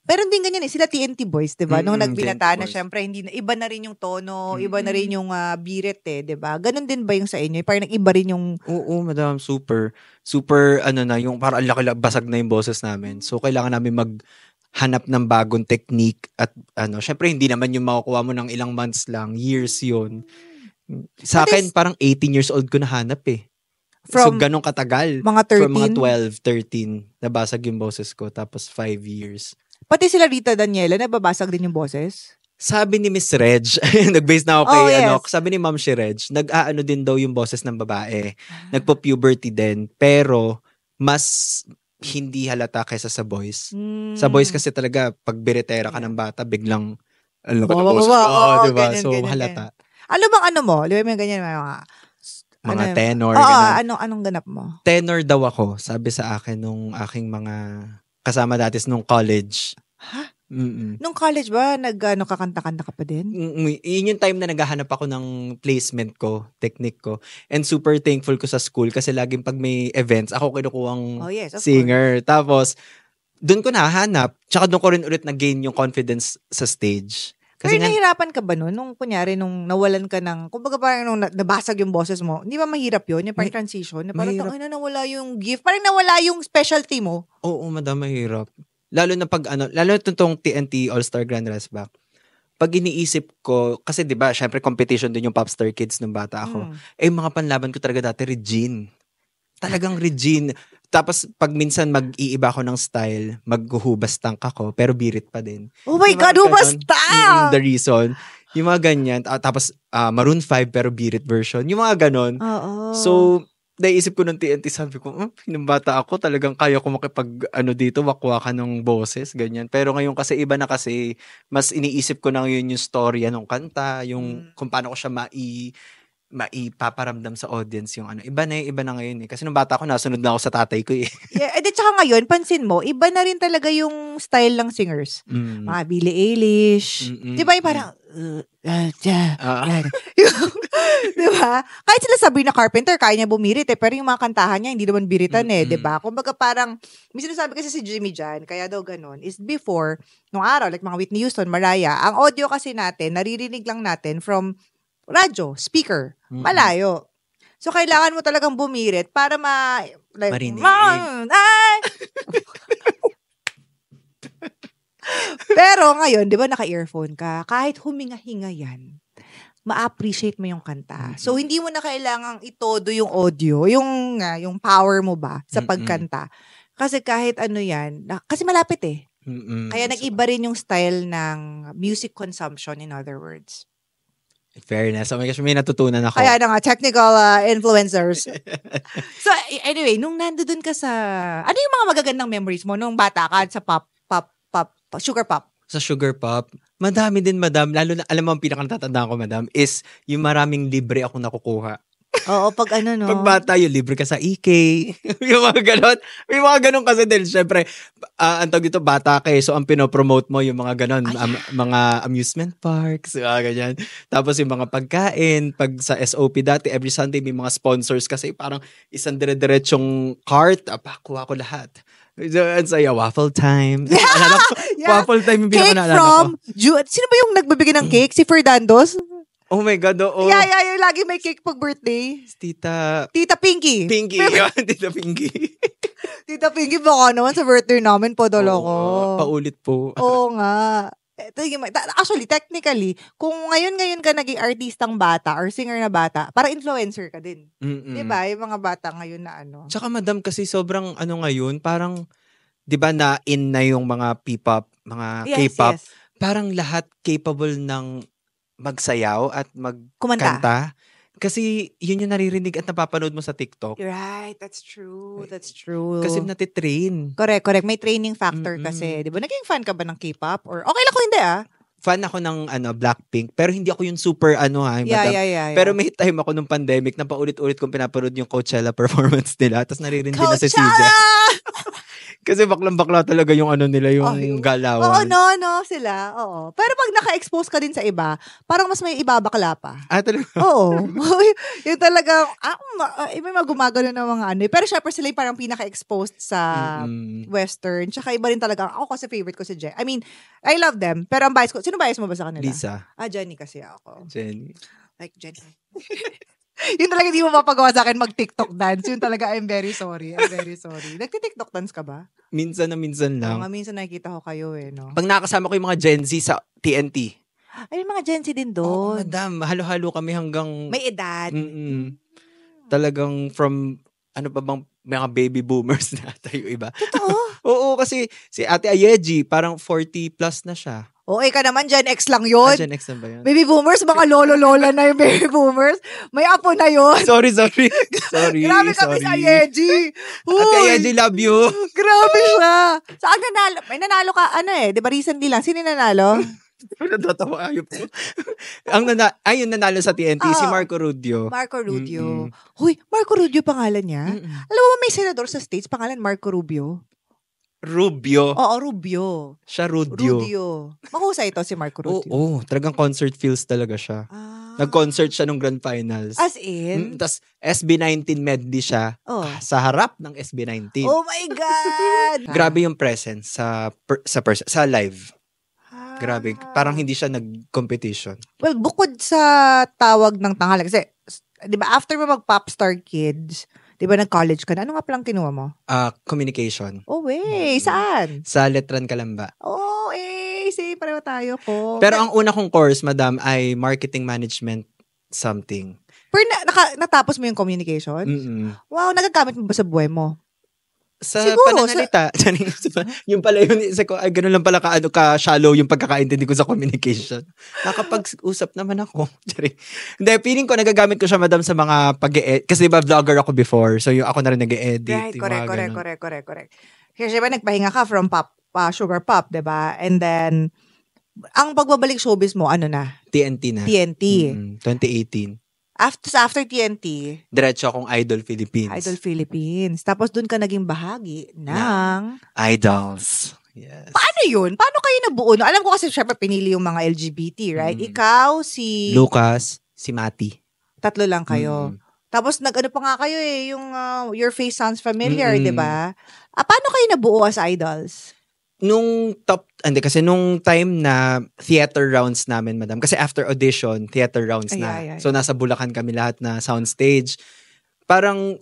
pero hindi ganyan eh. Sila TNT Boys, diba? Nung nagbinata na, syempre, iba na rin yung tono, iba na rin yung birit eh, diba? Ganon din ba yung sa inyo? Parang nag-iba rin yung... Oo, madam, super, yung parang laki basag na yung boses namin. So, kailangan namin maghanap ng bagong technique at syempre, hindi naman yung makukuha mo ng ilang months lang, years yun. Sa akin, parang 18 years old ko nahanap eh. So, ganong katagal. Mga 13? From mga 12, 13, nabasag yung boses ko. Tapos 5 years. Pati sila Rita Daniela, nababasag din yung boses? Sabi ni Miss Reg, nag-base na ako kay, yes. sabi ni Ma'am si Reg, nag-aano din daw yung boses ng babae. Nagpo-puberty din. Pero, mas hindi halata kaysa sa boys. Sa boys kasi talaga, pag biretera ka ng bata, biglang, diba? So, halata. Ano bang mo? Di ba may ganyan mga tenor. Anong ganap mo? Tenor daw ako, sabi sa akin nung aking mga kasama dati nung college. Ha? Nung college ba, kakanta-kanta ka pa din? Yun yung time na naghahanap ako ng placement ko, technique ko. And super thankful ko sa school kasi laging pag may events, ako kinukuhang singer. Course. Tapos, doon ko nahanap. Tsaka doon ko rin ulit na-gain yung confidence sa stage. Kasi nahirapan ka ba nun? Nung kunyari, nung nawalan ka ng, kumbaga parang nung nabasag yung boses mo, hindi ba mahirap yun? Yung parang transition? Na parang nawala yung gift. Parang nawala yung specialty mo. Oo, madam, mahirap. Lalo na pag lalo na itong TNT All-Star Grand Rise Back. Pag iniisip ko, kasi 'di ba, syempre competition din yung Popstar Kids nung bata ako. Eh mga panlaban ko talaga dati Regine. Talagang Regine. Tapos pag minsan mag-iiba ako ng style, maghuhubas tank ako, pero birit pa din. Oh my Yung God, mga hubas ganon. tank! The Reason. Yung mga ganyan. Tapos Maroon 5 pero birit version. Yung mga ganon. Oo. So, naisip ko ng TNT, sabi ko, nung bata ako, talagang kaya ko dito, wakwakan ng boses, ganyan. Pero ngayon kasi, iba na kasi, mas iniisip ko na ngayon yung storya ng kanta, yung kung paano ko siya maipaparamdam sa audience yung Iba na ngayon eh. Kasi nung bata ako, nasunod na ako sa tatay ko eh. Yeah, tsaka ngayon, pansin mo, iba na rin talaga yung style ng singers. Mga Billie Eilish. Di ba yung parang, di ba? Kahit sila Sabrina Carpenter, kaya niya bumirit eh. Pero yung mga kantahan niya, hindi naman biritan eh. Di ba? Kumbaga parang, may sinasabi kasi si Jimmy Jan, kaya daw ganun, is before, nung araw, like mga Whitney Houston, Mariah, ang audio kasi natin, naririnig lang natin from radyo, speaker, malayo. So, kailangan mo talagang bumirit para Marinig. Pero ngayon, di ba naka-earphone ka, kahit huminga-hinga yan, ma-appreciate mo yung kanta. So, hindi mo na kailangang itodo yung audio, yung power mo ba sa pagkanta. Kasi kahit yan, kasi malapit eh. Kaya nag-iba rin yung style ng music consumption, in other words. Fairness. Oh my gosh, may natutunan ako. Kaya na nga, technical influencers. So, anyway, nung nandoon ka sa, ano yung mga magagandang memories mo nung bata ka sa sugar pop? Sa sugar pop, madami din, madam. Lalo na, alam mo, ang pinaka-natatandaan ko, madam, is yung maraming libre akong nakukuha. Oo, pag no? Pag bata, yung libre ka sa EK. Yung mga ganon. May mga ganon kasi din. Siyempre, ang tawag dito, bata ka eh. So, ang pinopromote mo, yung mga ganon. Mga amusement parks, ganyan. Tapos yung mga pagkain. Pag sa SOP dati, every Sunday, may mga sponsors kasi parang isang dire-diretsong cart. Kuha ko lahat. So, ang saya, waffle time. Yeah. Waffle time yung Cake pinaka-naalala ko. Sino ba yung nagbibigay ng cake? Si Fernando's? Oh my God, oo. Yeah, yung lagi may cake pag birthday. Tita Pinky. Tita Pinky. Tita Pinky, baka naman sa birthday namin, padala ko. Paulit po. Oo nga. Actually, technically, kung ngayon ka naging artistang bata or singer na bata, para influencer ka din. Diba? Yung mga bata ngayon na Tsaka madam, kasi sobrang ngayon, parang, diba na in na yung mga P-pop, mga K-pop. Yes. Parang lahat capable ng magsayaw at kumanta. Kanta. Kasi yun yung naririnig at napapanood mo sa TikTok. Right, that's true. Kasi natitrain. Correct. May training factor kasi. Di ba? Naging fan ka ba ng K-pop? Or okay lang ko hindi Fan ako ng Blackpink, pero hindi ako yung super Yeah. Pero may time ako nung pandemic na paulit-ulit kong pinapanood yung Coachella performance nila. Tapos naririnig na si CJ. Kasi baklang-bakla talaga yung nila, yung galawan. Oo, no, sila. Oo. Pero pag naka-expose ka din sa iba, parang mas may iba bakla pa. Talaga? Oo. Yung talagang, may mga gumagano ng mga Pero syempre sila yung parang pinaka-exposed sa Western. Tsaka iba rin talaga. Ako kasi favorite ko si Jen. I mean, I love them. Pero ang bias ko, sino bias mo ba sa kanila? Lisa. Jenny kasi ako. Jenny. Like Jenny. Yun talaga hindi mo mapagawa sa akin mag-TikTok dance. Yun talaga, I'm very sorry. Nagti-TikTok dance ka ba? Minsan lang. Minsan nakikita ko kayo no? Pag nakasama ko yung mga Gen Z sa TNT. Ay, mga Gen Z din doon. Oo, madam. Halo-halo kami hanggang... May edad. Talagang from, mga baby boomers na tayo iba. Totoo? Oo, kasi si Ate Ayeji, parang 40 plus na siya. Okay ka naman, Gen X lang yun. Gen X na ba yun? Baby boomers, mga lolo-lola na yung baby boomers. May apo na yun. Sorry. Grabe kami sa Yeji. Ate Yeji, love you. Grabe siya. Saan nanalo? May nanalo ka, di ba recently lang? Sino nanalo? Natatawa ayop ko. Yung nanalo sa TNT, si Marco Rubio. Huy, Marco Rubio pangalan niya? Alam mo, may senador sa States, pangalan Marco Rubio. Rubio? Oo, Rubio. Siya Rudio. Mahusay ito si Marco Rubio. Oo, talagang concert feels talaga siya. Nag-concert siya nung Grand Finals. As in? Tapos SB19 medley siya sa harap ng SB19. Oh my God! Grabe yung presence sa live. Grabe. Parang hindi siya nag-competition. Well, bukod sa tawag ng tanghalan, kasi, di ba, after mo mag-Popstar Kids, Di ba nag-college ka na? Ano nga palang kinuha mo? Communication. Oh, saan? Sa Letran Calamba. Oh, say, pareho tayo po. Pero ang una kong course, madam, ay marketing management something. Pero natapos mo yung communication? Wow, nagagamit mo ba sa buhay mo? Sa Siguro, pananalita. Yung pala yun, ay ganun lang pala ka-shallow yung pagkakaintindi ko sa communication. Nakapag-usap naman ako. Hindi, feeling ko nagagamit ko siya, madam, sa mga pag-e-edit. Kasi diba vlogger ako before, so yung ako na rin nag-e-edit. Right, correct. Kasi diba nagpahinga ka from Sugar Pop, diba? And then, ang pagbabalik showbiz mo, ano na? TNT na. 2018. After TNT, diretso akong Idol Philippines. Tapos dun ka naging bahagi ng Idols. Yes. Paano yun? Paano kayo nabuo? No? Alam ko kasi syempre pinili yung mga LGBT, right? Ikaw, si Lucas, si Mati. 3 lang kayo. Tapos nag-ano pa nga kayo yung Your Face Sounds Familiar, di ba? Paano kayo nabuo as idols? Nung time na theater rounds namin, madam. Kasi after audition, theater rounds na. So, nasa Bulacan kami lahat na soundstage. Parang,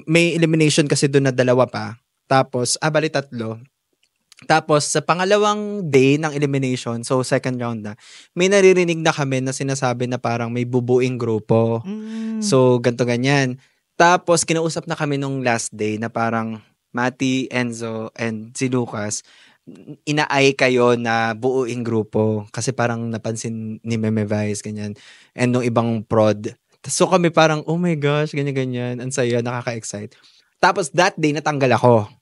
may elimination kasi doon na 2 pa. Tapos, 3. Tapos, sa pangalawang day ng elimination, so second round na, may naririnig na kami na sinasabi na parang may bubuing grupo. So, ganto ganyan. Tapos, kinausap na kami nung last day na parang, Mati, Enzo, and si Lucas, inaay kayo na buuing grupo kasi parang napansin ni Meme Vice, ganyan. And nung ibang prod. So kami parang, oh my gosh, ganyan-ganyan. Ang saya, nakaka-excite. Tapos that day, natanggal ako.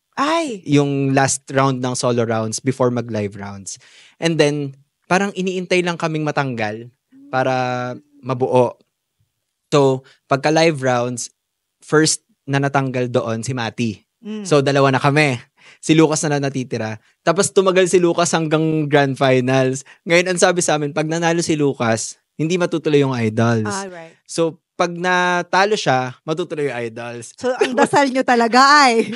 Yung last round ng solo rounds before mag-live rounds. And then, parang iniintay lang kaming matanggal para mabuo. So, pagka-live rounds, first na natanggal doon si Mati. So, 2 na kami. Si Lucas na natitira. Tapos, tumagal si Lucas hanggang grand finals. Ngayon, ang sabi sa amin, pag nanalo si Lucas, hindi matutuloy yung idols. Right. So, pag natalo siya, matutuloy yung idols. So, ang dasal nyo talaga ay.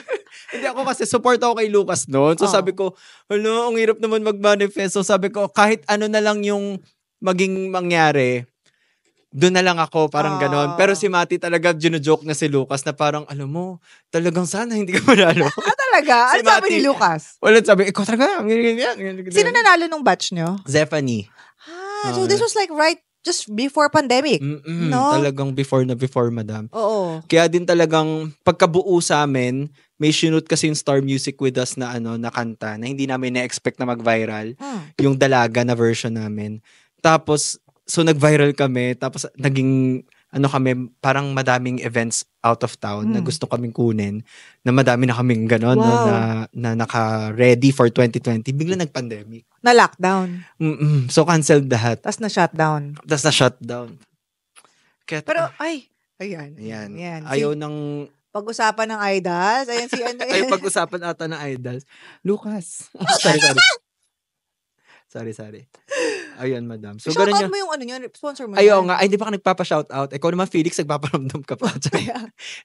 Hindi ako kasi, support ako kay Lucas noon. So, sabi ko, ang hirap naman mag-manifest. So, sabi ko, kahit ano na lang yung maging mangyari, doon na lang ako, parang ganon. Pero si Mati talaga, gino-joke na si Lucas na parang, alam mo, talagang sana hindi ka manalo. Talaga? Ano sabi ni Lucas? Wala, sabi, ikaw talaga. Sino nanalo nung batch nyo? Zephanie. So this was like right just before pandemic. No? Talagang before, madam. Oo. Kaya din talagang, pagkabuo sa amin, may sinut kasi yung Star Music with Us na na kanta na hindi namin na-expect na mag-viral. Yung Dalaga na version namin. Tapos, so nag-viral kami, tapos naging, kami, parang madaming events out of town na gusto kaming kunin, na madami na kaming gano'n, na naka-ready for 2020. Bigla nag-pandemic. Na-lockdown. So canceled lahat. Tapos na-shutdown. Pero, ayan. Ayaw ng... Pag-usapan ng idols. Ayan si ano. Ayaw pag-usapan ata ng idols. Lucas. Sorry. Ayan, madam. So, shoutout mo yung sponsor mo. Ayaw nga. Ay, hindi pa ka nagpapa-shoutout. Ikaw naman, Felix, nagpaparamdam ka pa.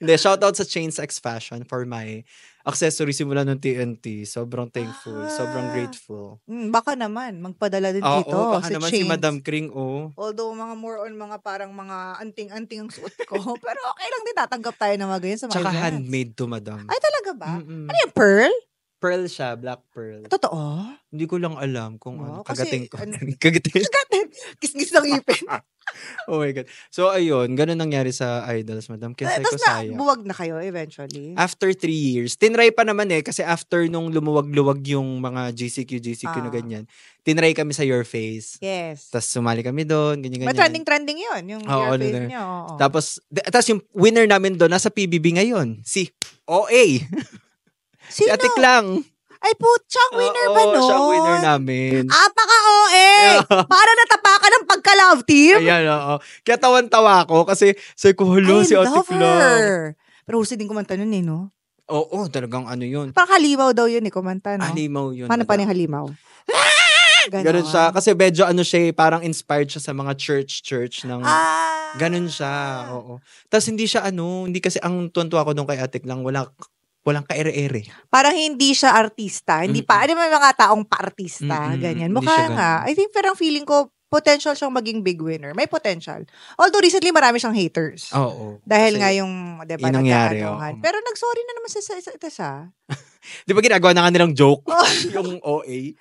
Hindi, shoutout sa Chain Sex Fashion for my accessories simula ng TNT. Sobrang thankful. Sobrang grateful. Baka naman, magpadala din dito. Baka naman si Madam Kring, Although, more on parang mga anting-anting ang suot ko. Pero okay lang din, tatanggap tayo na mga ganyan sa mga Tsaka events. handmade to, madam. Ay, talaga ba? Ano yung pearl? Pearl siya, black pearl. Totoo? Hindi ko lang alam kung kagating ko. Kagating? Kisgis ng ipin. Oh my God. So, ayun, ganun nangyari sa idols, madam. Kaya ko saya. Buwag na kayo eventually? After 3 years. Tinry pa naman kasi after nung lumuwag-luwag yung mga GCQ na ganyan, tinry kami sa Your Face. Yes. Tapos sumali kami doon, ganyan-ganyan. May trending yun, yung Your Face nyo. Tapos yung winner namin doon, nasa PBB ngayon. Si OA. Sino? Si Atik lang. Ay, siyang winner ba nun? Siyang winner namin. Apaka-OA! Para natapakan ng pagka-love team? Ayan, oo. Kaya tawan-tawa ako kasi si Atik lang. Pero huwag din kumanta nun no? Oo, talagang yun. Parang halimaw daw yun kumanta, no? Halimaw yun. Paano pa yung halimaw? Ganon siya. Kasi medyo siya, parang inspired siya sa mga church ng... Ganon siya, oo. Tapos hindi siya hindi kasi ang tuwan-tuwa ko doon kay Atik lang, walang ka-ere-ere. Parang hindi siya artista. Hindi pa, may mga taong pa-artista. Ganyan. Mukha nga. I think parang feeling ko, potential siyang maging big winner. May potential. Although recently marami siyang haters. Oo. Dahil Kasi nga yung, diba, yun nangyari, nagkaanuhan. oo. Pero nag-sorry na naman sa Di ba ginagawa na nga nilang joke? Yung OA.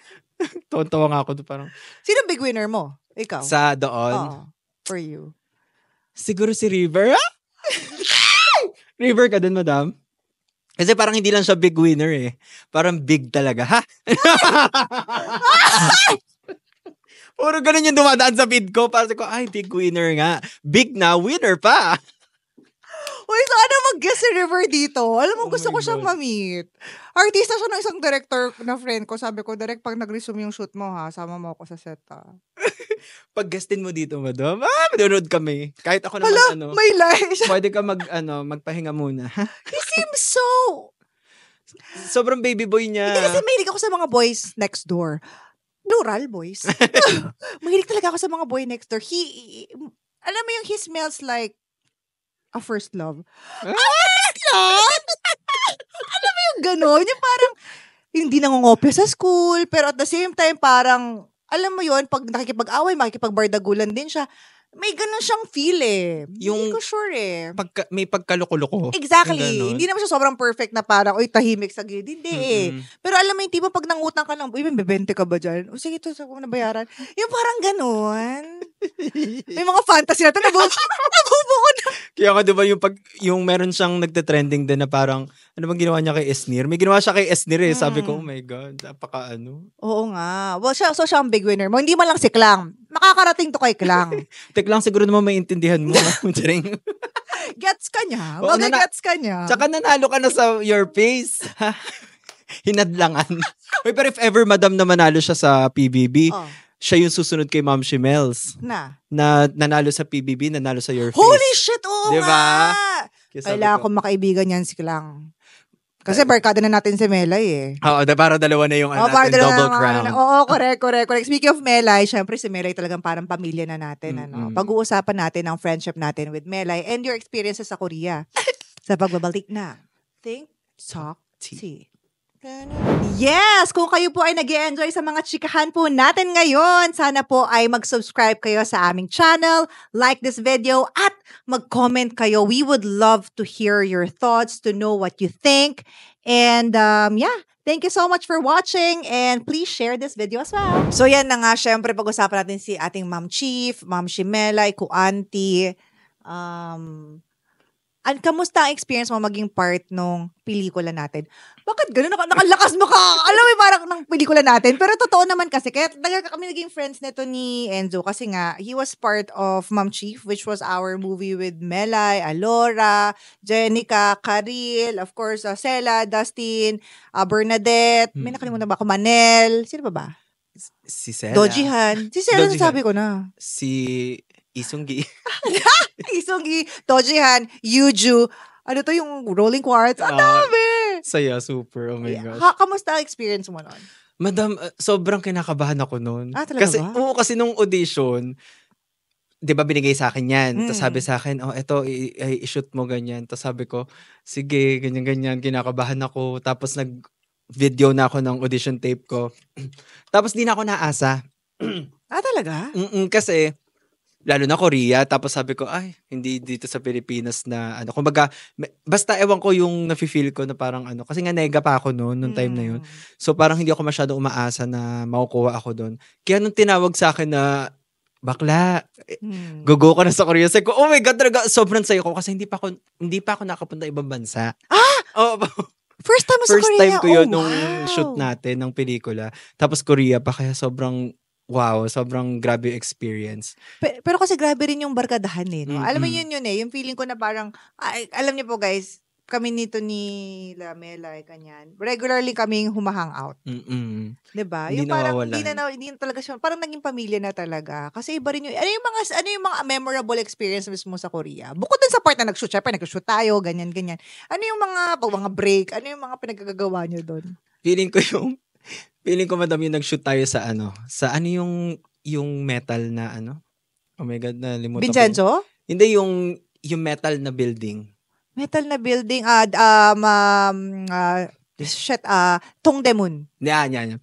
Tawa nga ako doon parang. Sino big winner mo? Ikaw? Sa doon. Oo. For you. Siguro si River. River ka din, madam? Kasi parang hindi lang siya big winner eh. Parang big talaga. Ha? Puro ganun yung dumadaan sa feed ko. Parang ko, ay, big winner nga. Big na, winner pa. Uy, sana mag-guest si River dito. Alam mo, Oh gusto my ko siyang God. ma-meet. Artista siya ng isang director na friend ko. Sabi ko, direct, pag nag-resume yung shoot mo ha, sama mo ako sa set ha. Pag-guestin mo dito, madam. Manonood kami. Kahit ako naman, Hala, may lie. pwede ka magpahinga muna. He seems so... Sobrang baby boy niya. Hindi kasi mahilig ako sa mga boys next door. Plural, boys. Mahilig talaga ako sa mga boy next door. Alam mo yung he smells like a first love. First love? Alam mo yung gano'n? Yung parang, hindi nangungopia sa school, pero at the same time, parang, alam mo yun, pag nakikipag-away, makikipagbardagulan din siya. May ganun siyang feel eh. Hindi ko sure eh. May pagkaluko-luko. Exactly. Hindi naman siya sobrang perfect na parang, uy, tahimik sa gilid. Hindi eh. Pero alam mo yung tipo, pag nangutang ka lang, uy, may 20 ka ba dyan? O sige, ito, sa kung nabayaran. Yung parang ganun. May mga fantasy na ito, nabubuo na. Kaya nga diba yung meron siyang nagte-trending din na parang, ano bang ginawa niya kay Esnir? May ginawa siya kay Esnir eh. Sabi ko, oh my God, napaka ano. Oo nga. Well, siya ang big winner mo. Hindi man lang si Klang. Makakarating to kay Klang. Tek lang siguro naman maintindihan mo. Gets ka niya. Oo, Gets ka niya. Tsaka nanalo ka na sa your face. Hinadlangan. Uy, pero if ever madam na manalo siya sa PBB, siya yung susunod kay Ma'am Shimels. Na nanalo sa PBB, nanalo sa your face. Holy shit! Oo diba? nga! Kailangan ko makaibigan yan si Klang. Kasi barkada na natin si Melay eh. Oo, para dalawa na yung natin, double crown. Oo, correct. Speaking of Melay, syempre si Melay talagang parang pamilya na natin. Ano? Pag-uusapan natin ang friendship natin with Melay and your experiences sa Korea. Sa pagbabalik na Think, Talk, Tea. Yes! Kung kayo po ay nag-i-enjoy sa mga chikahan po natin ngayon, sana po ay mag-subscribe kayo sa aming channel, like this video, at mag-comment kayo. We would love to hear your thoughts, to know what you think. And thank you so much for watching and please share this video as well. So yan na nga, syempre pag-usapan natin si ating Ma'am Chief, Ma'am Shimelay, Kuanti. Kamusta ang experience mo maging part nung pelikula natin? Bakit gano'n? Nakalakas mo ka. Alam mo parang ng pelikula natin. Pero totoo naman kasi. Kaya kami naging friends nito ni Enzo. Kasi nga, he was part of Ma'am Chief, which was our movie with Melay, Alora, Jenica, Karil, of course, Sela, Dustin, Bernadette. May nakalimutan ba ako? Manel. Sino ba? Si Sela. Dojihan. Si Sela, sabi ko na. Si Isunggi. Isunggi, Dojihan, Yuju. Ano to yung rolling quartz? Ang dami! Saya, super. Oh my gosh. Kamusta ang experience mo nun? Madam, sobrang kinakabahan ako nun. Talaga ba? Kasi nung audition, di ba binigay sa akin yan? Tapos sabi sa akin, eto, i-shoot mo ganyan. Tapos sabi ko, sige, ganyan-ganyan, kinakabahan ako. Tapos nag-video na ako ng audition tape ko. Tapos di na ako naasa. Talaga? Kasi, lalo na Korea, tapos sabi ko, ay, hindi dito sa Pilipinas na, kumbaga, basta ewan ko yung nafe-feel ko na parang kasi nga nega pa ako noon, nung time na yun. So parang hindi ako masyado umaasa na makukuha ako doon. Kaya nung tinawag sa akin na, bakla, go ka na sa Korea. Sabi ko, oh my God, talaga, sobrang sayo ko kasi hindi pa ako nakapunta ibang bansa. First time mo sa Korea? First time ko yun nung shoot natin ng pelikula. Tapos Korea pa, kaya sobrang grabe experience. Pero kasi grabe rin yung barkadahan eh. No? Alam mo yun eh. Yung feeling ko na parang, alam niyo po guys, kami nito ni Melay, kanyan. Regularly kaming humahang out. Diba? Hindi yung parang, nawawalan. hindi na talaga siya, parang naging pamilya na talaga. Kasi iba rin yung, ano yung mga memorable experience mo sa Korea? Bukod dun sa part na nag-shoot, syempre nag-shoot tayo, ganyan. Ano yung mga break, ano yung mga pinagagagawa nyo doon? Feeling ko madam yung nag-shoot tayo sa yung metal na oh my God, nalimutan ko. Vincenzo? Hindi, yung metal na building. Metal na building, Tongdaemun. Yan.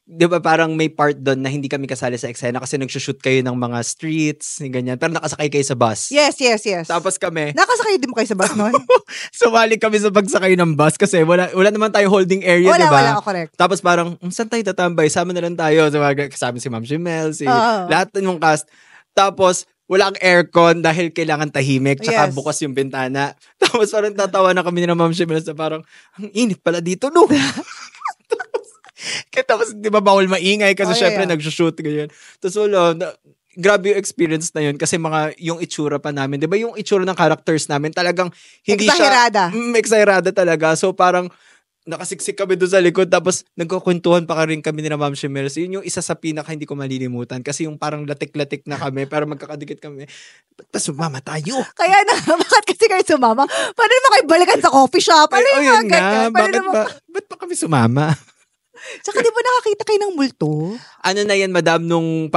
di ba parang may part doon na hindi kami kasali sa eksena kasi nagsushoot kayo ng mga streets, ganyan. Pero nakasakay kayo sa bus. Yes. Tapos kami, Nakasakay din mo kayo sa bus nun? sumali kami sa pagsakay ng bus kasi wala naman tayo holding area, di ba? Wala, correct. Tapos parang, saan tayo tatambay? Sama na lang tayo. So, kasama si Ma'am Jimel, lahat ng cast. Tapos, wala ang aircon dahil kailangan tahimik. Tsaka bukas yung bintana. Tapos parang tatawa na kami ni Ma'am Jimel sa parang, ang init pala dito, no? Tapos, di ba, bawal maingay kasi syempre nagsushoot ganyan. Tapos grabe yung experience na yun kasi yung itsura pa namin. Di ba yung itsura ng characters namin talagang hindi exagerada. Exagerada talaga. So parang nakasiksik kami doon sa likod tapos nagkukwentuhan pa rin kami ni Ma'am Shimel. So yun yung isa sa pinaka hindi ko malilimutan kasi yung parang latik-latik na kami pero magkakadikit kami. Ba't pa sumama tayo? Kaya na, bakit kasi kayo sumama? Paano naman kayo balikan sa coffee shop? Ano yung mga ganyan? Ba't pa kami sumama? Tsaka di ba nakakita kayo ng multo? Ano na yan, madam, nung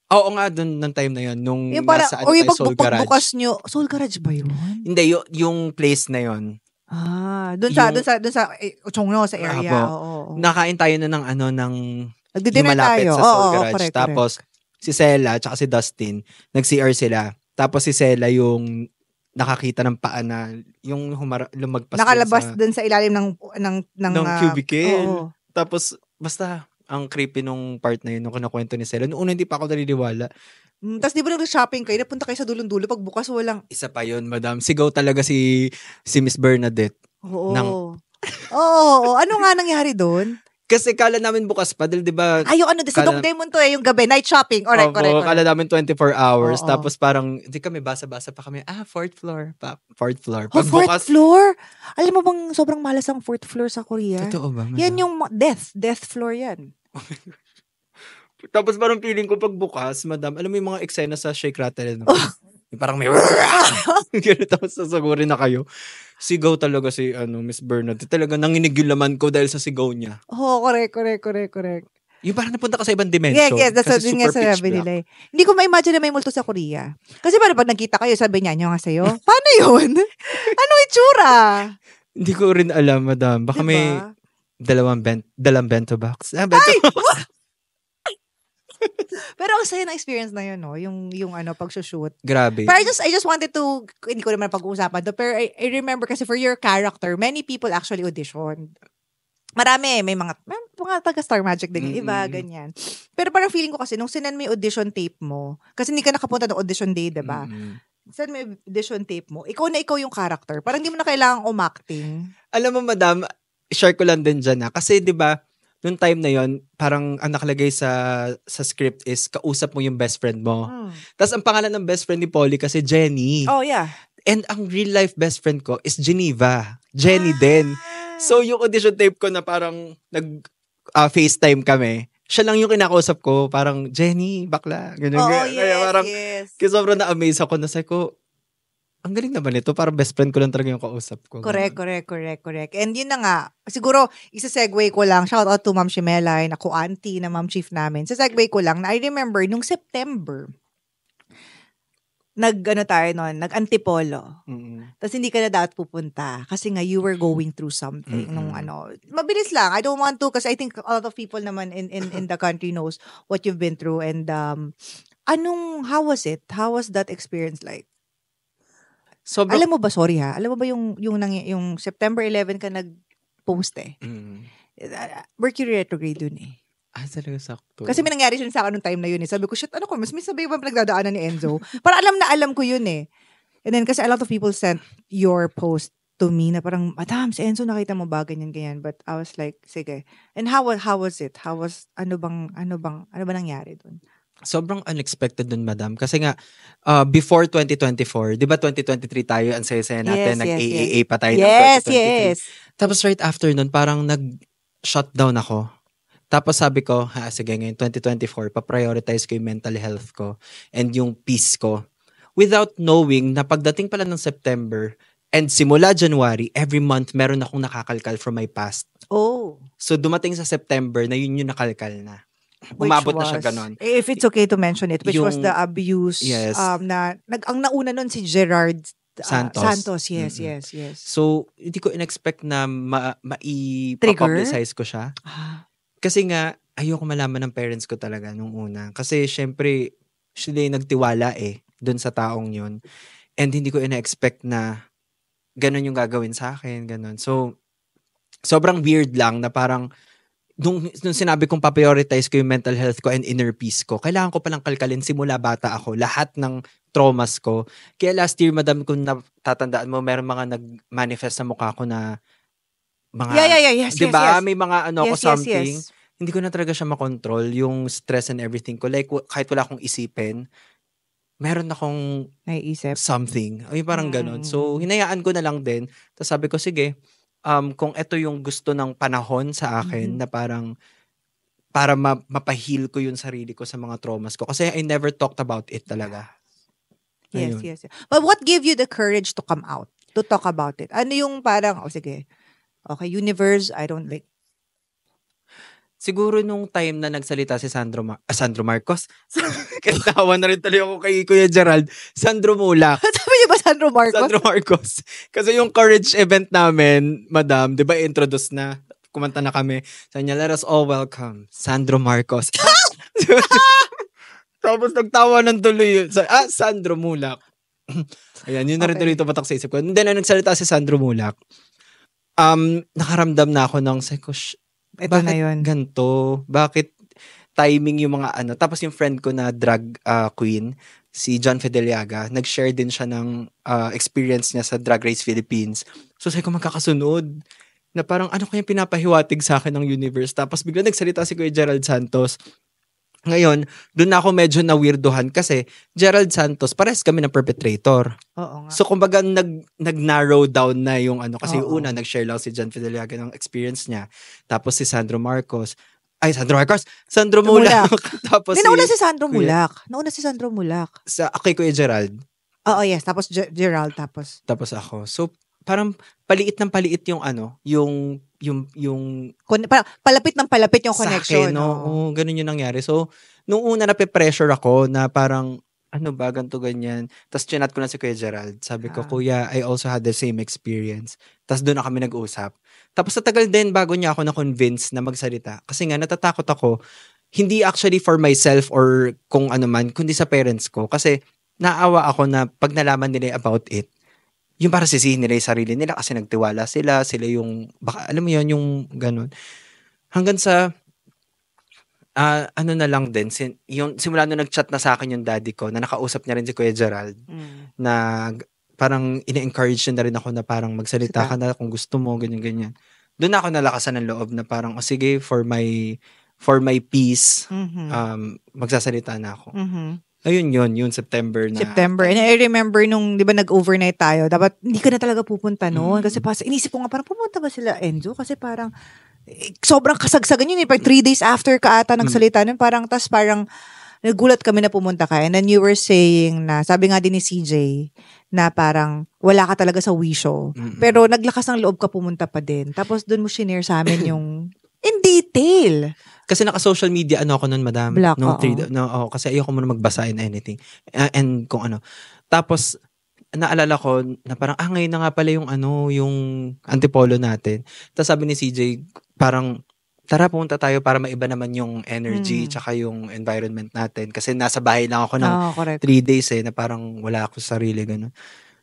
oo nga, dun ng time na yun. Nung yung para, nasa yung Soul Garage. pagbukas nyo, Soul Garage ba yun? Hindi, yung place na yun. Doon sa Chongno, sa area. Oo. Nakain tayo na ng nagdi-dinner malapit tayo. sa Soul Garage. Correct. Tapos, si Sela, tsaka si Dustin, nag-CR sila. Tapos si Sela yung nakakita ng paa na yung lumagpas nakalabas dun sa ilalim ng cubicle. Tapos, basta, ang creepy nung part na yun, nung kinakwento ni Sela. Noong una, hindi pa ako naniniwala. Tapos di ba nag-shopping kayo? Napunta kayo sa dulong-dulo. Pagbukas, walang... Isa pa yun, madam. Sigaw talaga si Miss Bernadette. Oo. Oo. Ano nga nangyari doon? Kasi kala namin bukas pa. Dahil diba... Si Dong Demon to yung gabi. Night shopping. Alright, correct. Kala namin 24 hours. Tapos parang, hindi kami, basa-basa pa kami. Fourth floor. Fourth floor. Fourth floor? Alam mo bang sobrang malas ang fourth floor sa Korea? Totoo ba? Madam? Yan yung death floor yan. Tapos parang feeling ko pagbukas, madam, alam mo yung mga eksena sa Shake Rattle, no? Parang may tapos sasagurin na kayo. Sigaw talaga si Miss Bernadette. Talaga nanginig yung laman ko dahil sa sigaw niya. Correct. Yung parang napunta ka sa ibang dimension. Yes, that's what yung sabi nila. Hindi ko ma-imagine na may multo sa Korea. Kasi paano pag nagkita kayo, sabi niya, nyo nga sa'yo, paano yun? Anong itsura? Hindi ko rin alam, madam. Baka may dalang bento box. Pero ang saya na experience na yun, no? Yung pag-shoot. Grabe. Pero I just wanted to, hindi ko naman pag-uusapan to, pero I remember kasi for your character, many people actually auditioned. Marami, may mga taga Star Magic din yung iba, ganyan. Pero parang feeling ko kasi, nung sinend mo yung audition tape mo, kasi hindi ka nakapunta ng audition day, diba? Send mo yung audition tape mo, ikaw yung character. Parang hindi mo na kailangang umacting. Alam mo, madam, share ko lang din dyan, kasi diba, nung time na yon parang ang nakalagay sa script is kausap mo yung best friend mo. Tapos ang pangalan ng best friend ni Polly kasi Jenny. Oh, yeah. And ang real life best friend ko is Geneva. Jenny din. So yung audition tape ko na parang FaceTime kami, siya lang yung kinakausap ko, parang Jenny, bakla. Ganyan. Kaya parang, kaya sobrang na-amaze ako na ko, ang galing naman ito. Parang best friend ko lang talaga yung kausap ko. Correct. And yun na nga, siguro, isa-segue ko lang, shout out to Ma'am Shimelay, ako auntie na Ma'am Chief namin. Isa-segue ko lang, na I remember, nung September, nag-antipolo. Tapos hindi ka na dapat pupunta kasi nga you were going through something nung mabilis lang. I don't want to kasi I think a lot of people naman in the country knows what you've been through and how was it? How was that experience like? Alam mo ba, sorry ha, alam mo ba yung September 11 ka nag-post Mercury retrograde dun talaga sakto. Kasi may nangyari siya sa akin nung time na yun Sabi ko, shit, mas may sabi ba pinagdadaanan ni Enzo? Para alam ko yun And then, kasi a lot of people sent your post to me na parang, madam, si Enzo nakita mo ba, ganyan. But I was like, sige. And how was it? Ano ba nangyari dun? Sobrang unexpected dun, madam. Kasi nga, before 2024, di ba 2023 tayo, ang saya-saya natin, nag-AAA pa tayo ng 2023. Yes. Tapos right after nun, parang nag-shutdown ako. Tapos sabi ko, sige ngayon, 2024, pa-prioritize ko yung mental health ko and yung peace ko. Without knowing na pagdating pala ng September and simula January, every month, meron akong nakakalkal from my past. Oh. So dumating sa September na yun yung nakalkal na. Umabot na siya ganon. If it's okay to mention it, which was the abuse. Yes. Ang nauna nun si Gerard Santos. Yes. So, hindi ko in-expect na ma-publicize ko siya. Kasi nga, ayoko malaman ng parents ko talaga nung una. Kasi syempre, sila yung nagtiwala dun sa taong yun. And hindi ko ina-expect na ganun yung gagawin sa akin, ganun. So, sobrang weird lang na parang nung sinabi kong pa-prioritize ko yung mental health ko and inner peace ko, kailangan ko palang kalkalin simula bata ako, lahat ng traumas ko. Kaya last year, madam, kung natatandaan mo, meron mga nag-manifest sa mukha ko na mga, Yes, diba? yes. May mga ano ko something. Yes. Hindi ko na talaga siya makontrol, yung stress and everything ko. Like, kahit wala akong isipin, meron akong Naiisip. something. Ay, parang ganun. So, hinayaan ko na lang din. Tapos sabi ko, sige, kung ito yung gusto ng panahon sa akin, na parang para mapahil ko yung sarili ko sa mga traumas ko. Kasi I never talked about it talaga. Ayun. Yes. But what gave you the courage to come out? To talk about it? Ano yung parang, sige, okay, universe, I don't like. Siguro nung time na nagsalita si Sandro Marcos. Katawa na rin talaga ako kay Kuya Gerald. Sandro Mulak. Sabi niyo ba Sandro Marcos? Sandro Marcos. Kasi yung courage event namin, madam, di ba introduce na, kumanta na kami. Sabi niya, let us all welcome Sandro Marcos. Tapos nagtawa ng tuloy yun. Sandro Mulak. Ayan, yun na rin tuloy tumatak sa isip ko. And then, nagsalita si Sandro Mulak. Nakaramdam na ako ng Ito na yun. Ganto? Bakit timing yung mga ano? Tapos yung friend ko na drag queen, si John Fideliaga, nag-share din siya ng experience niya sa Drag Race Philippines. So sabi ko, magkakasunod. Na parang ano kaya pinapahiwatig sa akin ng universe. Tapos bigla nagsalita si Kuya Gerald Santos. Ngayon, doon ako medyo na-weirdohan kasi Gerald Santos, parehas kami ng perpetrator. Oo nga. So, kumbaga, nag-narrow down na yung ano. Kasi una, nag-share lang si John Fideliaga ng experience niya. Tapos si Sandro Marcos. Sandro Mulak. Tapos Nauna si Sandro Mulak. Kay Kuya Gerald. Oo, yes. Tapos Gerald, tapos. Tapos ako. So, parang paliit ng paliit yung ano, yung palapit ng palapit yung connection. Sa akin, no? Ganun yung nangyari. So, nung una nape-pressure ako na parang, ano ba, ganito, ganyan. Tapos chinat ko na si Kuya Gerald. Sabi ko, Kuya, I also had the same experience. Tapos doon na kami nag-usap. Tapos sa tagal din, bago niya ako na-convince na magsalita. Kasi nga, natatakot ako, hindi actually for myself or kung ano man, kundi sa parents ko. Kasi naawa ako na pag nalaman nila about it, yung para sisihin nila yung sarili nila kasi nagtiwala sila yung, baka alam mo yun, yung ganun. Hanggang sa, ano na lang din, yung simula nung nag-chat na sa akin yung daddy ko, na nakausap niya rin si Kuya Gerald, na parang ine-encourage niya na rin ako na parang magsalita ka na kung gusto mo, ganyan-ganyan. Doon ako nalakasan ng loob na parang, sige, for my peace, magsasalita na ako. Ayun yung September na. And I remember nung, di ba, nag-overnight tayo. Dapat, hindi ka na talaga pupunta noon. Kasi inisip ko nga, parang pumunta ba sila, Enzo? Kasi parang, sobrang kasagsagan yun. Parang 3 days after ka ata nagsalita nun. Parang, nagulat kami na pumunta ka. And then you were saying na, sabi nga din ni CJ, na parang, wala ka talaga sa Wisho. Pero naglakas ng loob ka pumunta pa din. Tapos doon mo shinare sa amin yung, in detail. Kasi naka-social media ako nun, madam. Black, kasi ayoko muna magbasa in anything. And kung ano. Tapos, naalala ko na parang, ngayon na nga pala yung antipolo natin. Tapos sabi ni CJ, parang, tara pumunta tayo para maiba naman yung energy tsaka yung environment natin. Kasi nasa bahay lang ako ng 3 days na parang wala ako sa sarili. Ganun.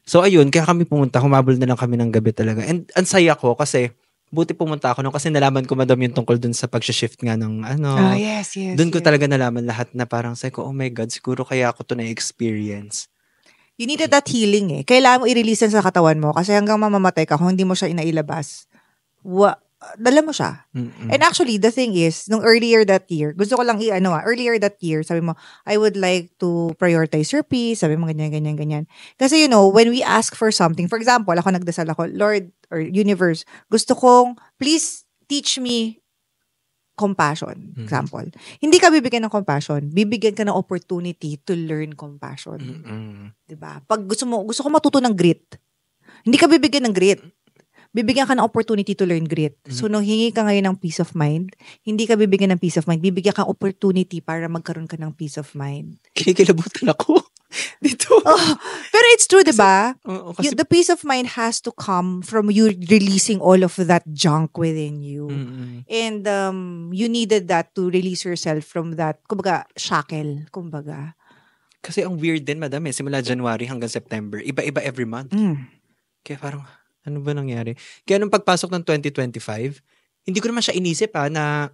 So, ayun, kaya kami pumunta. Humabol na lang kami ng gabi talaga. And ang saya ko kasi, buti pumunta ako kasi nalaman ko madam yung tungkol dun sa pag-shift nga ng yes. Dun ko talaga nalaman lahat na parang say ko, oh my God, siguro kaya ako to na-experience. You needed that healing Kailangan mo i-release sa katawan mo kasi hanggang mamamatay ka kung hindi mo siya inailabas. Dala mo siya. And actually, the thing is, nung earlier that year, gusto ko lang earlier that year, sabi mo, I would like to prioritize your peace, sabi mo ganyan. Kasi when we ask for something, for example, ako nagdasal ako, Lord or Universe, gusto kong, please teach me compassion. Example. Hindi ka bibigyan ng compassion, bibigyan ka ng opportunity to learn compassion. Diba? Pag gusto ko matuto ng grit, hindi ka bibigyan ng grit. Bibigyan ka ng opportunity to learn grit. So, nung hingi ka ngayon ng peace of mind, hindi ka bibigyan ng peace of mind, bibigyan ka opportunity para magkaroon ka ng peace of mind. Kinikilabutan ako. dito. Pero it's true, di ba? Oo, kasi, The peace of mind has to come from you releasing all of that junk within you. And you needed that to release yourself from that, kumbaga, shackle, kumbaga. kasi ang weird din, madam, simula January hanggang September, iba-iba every month. Kaya parang, ano ba nangyari? Kaya nung pagpasok ng 2025, hindi ko naman siya inisip na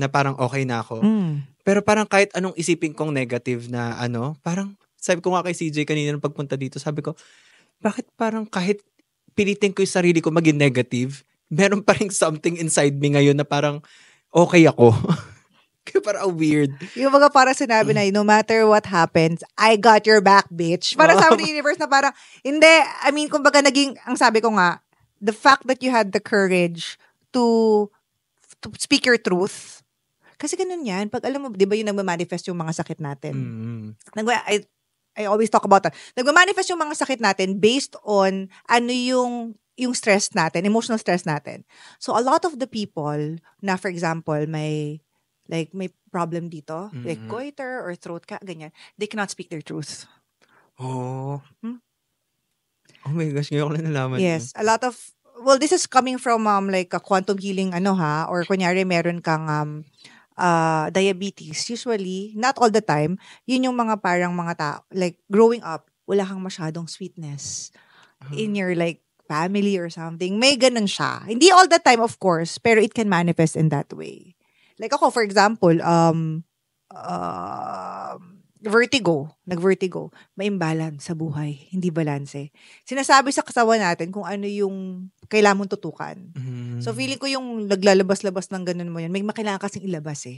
parang okay na ako. Pero parang kahit anong isipin kong negative na parang sabi ko nga kay CJ kanina nung pagpunta dito, sabi ko, bakit parang kahit pilitin ko yung sarili ko maging negative, meron pa rin something inside me ngayon na parang okay ako. Kaya parang weird. Yung mga parang sinabi na, no matter what happens, I got your back, bitch. Parang sabi ng universe na parang, hindi, I mean, kumbaga ang sabi ko nga, the fact that you had the courage to speak your truth. Kasi ganun yan. Pag alam mo, di ba yung nagmamanifest yung mga sakit natin? I always talk about that. Nagmamanifest yung mga sakit natin based on ano yung stress natin, emotional stress natin. So, a lot of the people na, for example, may problem dito, like goiter or throat ganyan, they cannot speak their truth. Oh. Oh my gosh, ngayon ko lang nalaman. Yes, a lot of, well, this is coming from like a quantum healing or kunyari meron kang diabetes. Usually, not all the time, yun yung mga parang mga tao, like growing up, wala kang masyadong sweetness in your like family or something. May ganun siya. Hindi all the time, of course, pero it can manifest in that way. Like ako, for example, nag-vertigo, may imbalance sa buhay, hindi balanse. Sinasabi sa kasawa natin kung ano yung kailangan mong tutukan. So, feeling ko yung naglalabas-labas ng ganun mo yan, may kailangan kasing ilabas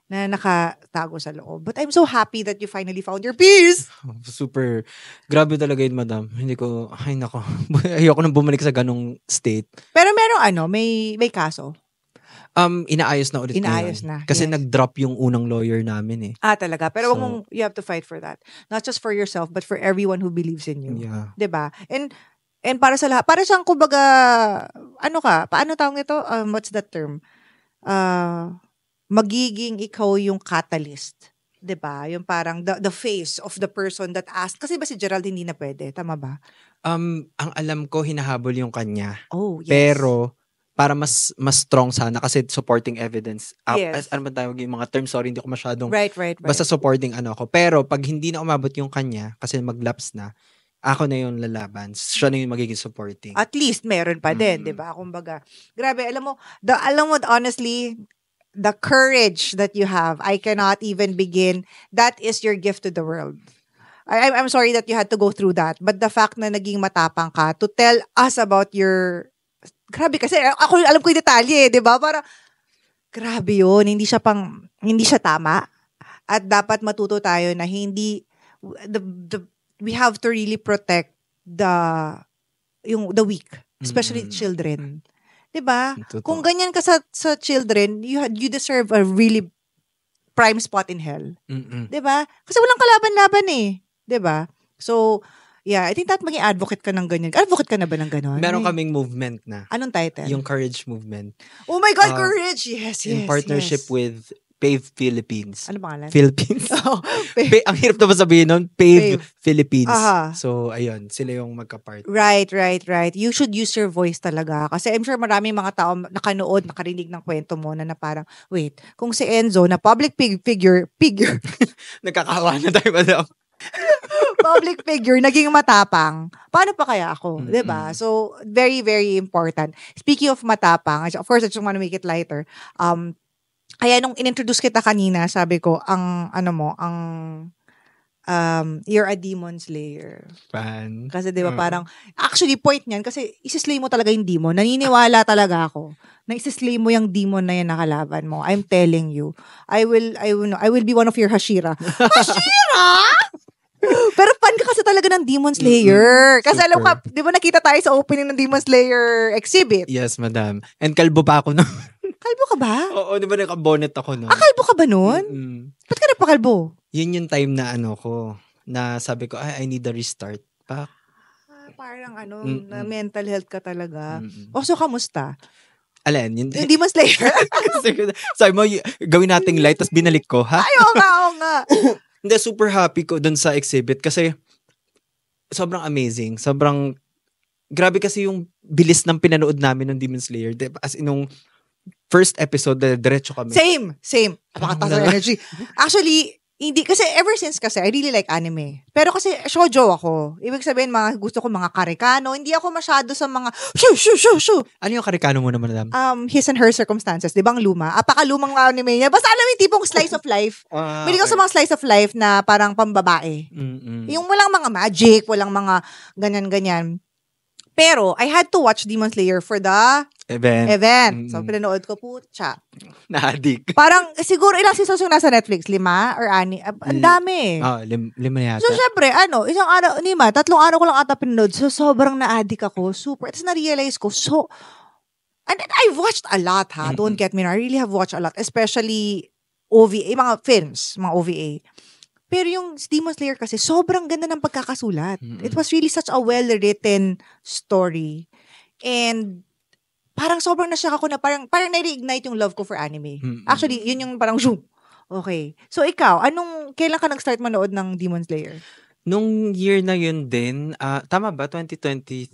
na nakatago sa loob. But I'm so happy that you finally found your peace! Super, grabe talaga yun, madam. Hindi ko, ay nako, ayoko nang bumalik sa ganong state. Pero merong may kaso? Inaayos na ulit ngayon. Kasi nag-drop yung unang lawyer namin talaga. Pero you have to fight for that. Not just for yourself, but for everyone who believes in you. Yeah. Diba? And para sa lahat, para siyang kumbaga, paano tawag ito? What's that term? Magiging ikaw yung catalyst. Diba? Yung parang the face of the person that asked. Kasi ba si Gerald hindi na pwede? Tama ba? Ang alam ko, hinahabol yung kanya. Oh, yes. Pero, para mas strong sana kasi supporting evidence. Yes. Ano ba tawag yung mga terms? Sorry, hindi ko masyadong... Right. Basta supporting ako. Pero pag hindi na umabot yung kanya, kasi mag-lapse na, ako na yung lalaban. Siya na yung magiging supporting. At least meron pa din, 'di ba? Kumbaga, grabe, alam mo, honestly, the courage that you have, I cannot even begin. That is your gift to the world. I'm sorry that you had to go through that, but the fact na naging matapang ka to tell us about your... Grabe, kasi ako alam ko yung detalye, 'di ba? Para grabe 'yun, hindi siya tama. At dapat matuto tayo na hindi we have to really protect the weak, especially children. 'Di ba? Kung ganyan ka sa children, you deserve a really prime spot in hell. 'Di ba? Kasi walang kalaban-laban 'di ba? So, yeah, I think that maging advocate ka ng ganyan. Advocate ka na ba ng gano'n? Meron kaming movement na. Anong title? Yung Courage Movement. Oh my God, Courage! Yes. In partnership with PAVE Philippines. Ano pangalan? Philippines. Ang hirap na ba sabihin nun? PAVE Philippines. So, ayun. Sila yung magka-part. Right. You should use your voice talaga. Kasi I'm sure maraming mga tao nakanood, nakarinig ng kwento mo na parang, wait, kung si Enzo na public figure. Nagkakawa na tayo, madam. Public figure, naging matapang. Paano pa kaya ako? Diba? So, very, very important. Speaking of matapang, of course, I just want to make it lighter. Kaya nung inintroduce kita kanina, sabi ko, you're a demon slayer. Fan. Kasi diba parang, actually, point niyan, kasi isislay mo talaga yung demon. Naniniwala talaga ako na isislay mo yung demon na yan nakalaban mo. I'm telling you. I will be one of your Hashira. Hashira! Pero fan ka kasi talaga ng Demon Slayer. Kasi alam ka, di ba nakita tayo sa opening ng Demon Slayer exhibit? Yes, madam. And kalbo pa ako nun. Kalbo ka ba? Oo, di ba naka-bonnet ako nun? Kalbo ka ba nun? Ba't ka napakalbo? Yun yung time na na sabi ko, I need a restart. Parang na mental health ka talaga. So, kamusta? Alin? Yung Demon Slayer? Sabi mo, gawin nating light, tapos binalik ko, ha? Oo nga. Hindi, super happy ko dun sa exhibit kasi sobrang amazing. Sobrang, grabe kasi yung bilis ng pinanood namin ng Demon Slayer. As in, nung first episode, diretso kami. Same. Napakataas ng energy. Actually, hindi, kasi ever since kasi, I really like anime. Pero kasi, shoujo ako. Ibig sabihin, gusto ko mga karekano. Hindi ako masyado sa mga, shoo. Ano yung karikano mo naman, madam? His and Her Circumstances. Di ba ang luma? Apakalumang anime niya. Basta alam mo yung tipong slice of life. Bili ko sa mga slice of life na parang pambabae. Yung walang mga magic, walang mga ganyan-ganyan. Pero, I had to watch Demon Slayer for the event. So, pinanood ko po, Na-addict. Parang, siguro ilang seasons yung nasa Netflix? 5 or 6? Ang dami. 5 yata. So, syempre, isang araw, 3 araw ko lang ata pinanood. So, sobrang na-addict ako. Super. Tapos, na-realize ko, and I've watched a lot, ha? Don't get me wrong. I really have watched a lot. Especially, OVA, mga films, mga OVA. Pero yung Demon Slayer kasi, sobrang ganda ng pagkakasulat. It was really such a well-written story. And, parang sobrang nasyak ako na parang na-reignite yung love ko for anime. Actually, yun yung parang zoom. Okay. So, ikaw, kailan ka nag-start manood ng Demon Slayer? Nung year na yun din, tama ba? 2023?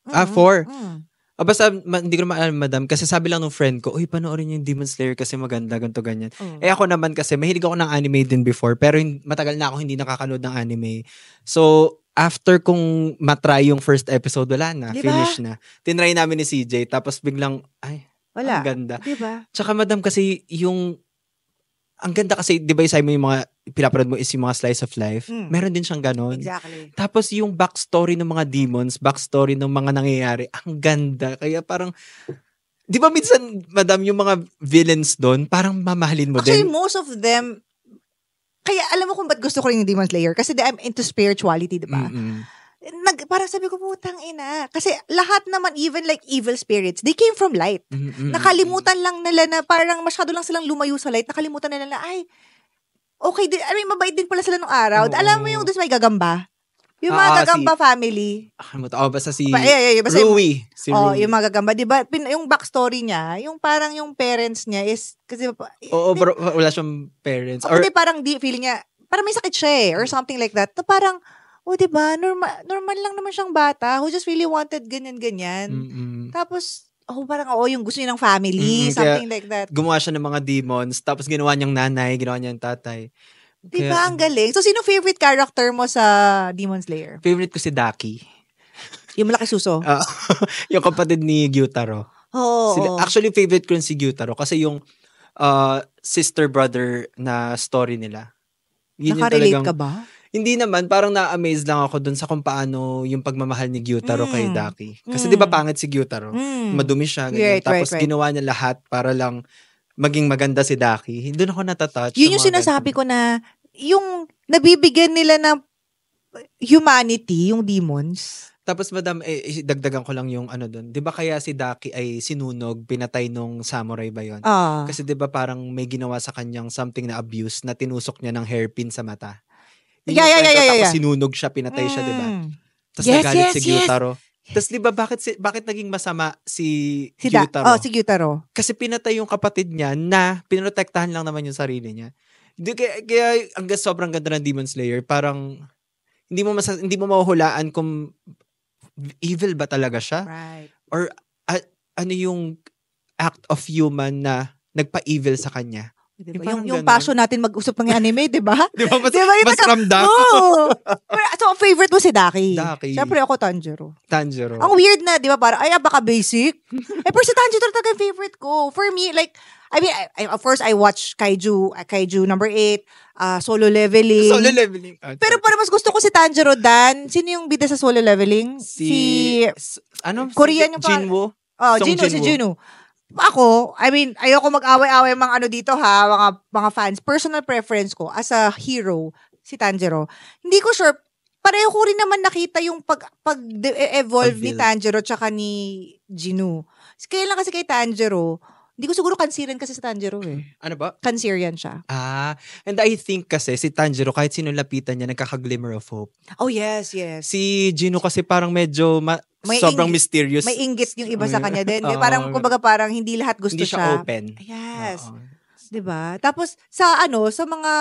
4. Basta, hindi ko naman alam, madam, kasi sabi lang ng friend ko, uy, panoorin niyo yung Demon Slayer kasi maganda, ganito, ganyan. Ako naman kasi, mahilig ako ng anime din before, pero matagal na ako hindi nakakanood ng anime. So, after kong matry yung first episode, wala na, diba? finish na. Tinry namin ni CJ, tapos biglang, ang ganda. Diba? Tsaka, madam, kasi ang ganda kasi, di ba mo yung mga, pinapanood mo is yung mga slice of life. Meron din siyang ganon. Exactly. Tapos yung backstory ng mga demons, backstory ng mga nangyayari, ang ganda. Kaya parang, di ba minsan, madam, yung mga villains doon, parang mamahalin mo Actually, din. most of them, kaya alam mo kung ba't gusto ko rin yung Demon Slayer? Kasi I'm into spirituality, di ba? Parang sabi ko, putang ina. Kasi lahat naman, even like evil spirits, they came from light. Nakalimutan lang nila na parang masyado lang silang lumayo sa light. Nakalimutan nila na, okay, mabait din pala sila nung araw. Alam mo yung doon may gagamba? Yung mga gagamba family. Basta si basta Rui. Yung mga gagamba. Diba, yung backstory niya, yung parang yung parents niya is, kasi, bro, wala siyang parents. Or parang feeling niya, parang may sakit siya or something like that. Na parang, diba, normal lang naman siyang bata who just really wanted ganyan-ganyan. Tapos, parang yung gusto niya ng family, something like that. Gumawa siya ng mga demons, tapos ginawa niyang nanay, ginawa niyang tatay. Diba, ang galing? So, sino favorite character mo sa Demon Slayer? Favorite ko si Daki. Yung malaki suso? Yung kapatid ni Gyutaro. Actually, favorite ko rin si Gyutaro kasi yung sister-brother na story nila. Nakarelate ka ba? Hindi naman, parang na-amaze lang ako dun sa kung paano yung pagmamahal ni Gyutaro kay Daki. Kasi di ba pangit si Gyutaro? Madumi siya, ganyan. Tapos ginawa niya lahat para lang maging maganda si Daki. Doon ako natatouch. Yun yung sinasabi ko na, yung nabibigyan nila ng humanity, yung demons. Tapos madam, dagdagan ko lang yung doon. Di ba kaya si Daki ay sinunog, pinatay nung samurai ba yun? Kasi di ba parang may ginawa sa kanyang something na abuse na tinusok niya ng hairpin sa mata. Yeah. Tapos sinunog siya, pinatay siya, diba? Tapos nagalit si Gyutaro. Tapos diba, bakit naging masama si Gyutaro? Si Gyutaro. Kasi pinatay yung kapatid niya na pinotektahan lang naman yung sarili niya. Kaya sobrang ganda ng Demon Slayer, parang hindi mo mahuhulaan kung evil ba talaga siya? Right. Or ano yung act of human na nagpa-evil sa kanya? Diba? Yung passion natin mag-usap ng anime, di ba? Di ba? Mas ramdam. So, ang favorite mo si Daki. Siyempre ako, Tanjiro. Ang weird na, di ba? Parang, baka basic. Pero si Tanjiro talaga yung favorite ko. For me, like, of course, I watch Kaiju number 8, Solo Leveling. Pero parang mas gusto ko si Tanjiro dan. Sino yung bida sa Solo Leveling? Korean yung Jinwoo. Si Jinwoo. Ako, ayoko mag-away-away mga dito ha, mga fans. Personal preference ko as a hero, si Tanjiro. Hindi ko sure, pareho ko rin naman nakita yung pag-evolve ni Tanjiro tsaka ni Jinwoo. Kaya lang kasi kay Tanjiro, hindi ko siguro kansiran kasi sa Tanjiro eh. Ano ba? Kansirian siya. And I think kasi si Tanjiro, kahit sino lapitan niya, nagkaka-glimmer of hope. Oh, yes. Si Jinwoo kasi parang medyo sobrang mysterious. May inggit yung iba sa kanya din. Parang, kumbaga parang hindi lahat gusto hindi siya. Hindi siya open. Yes. Diba? Tapos, sa mga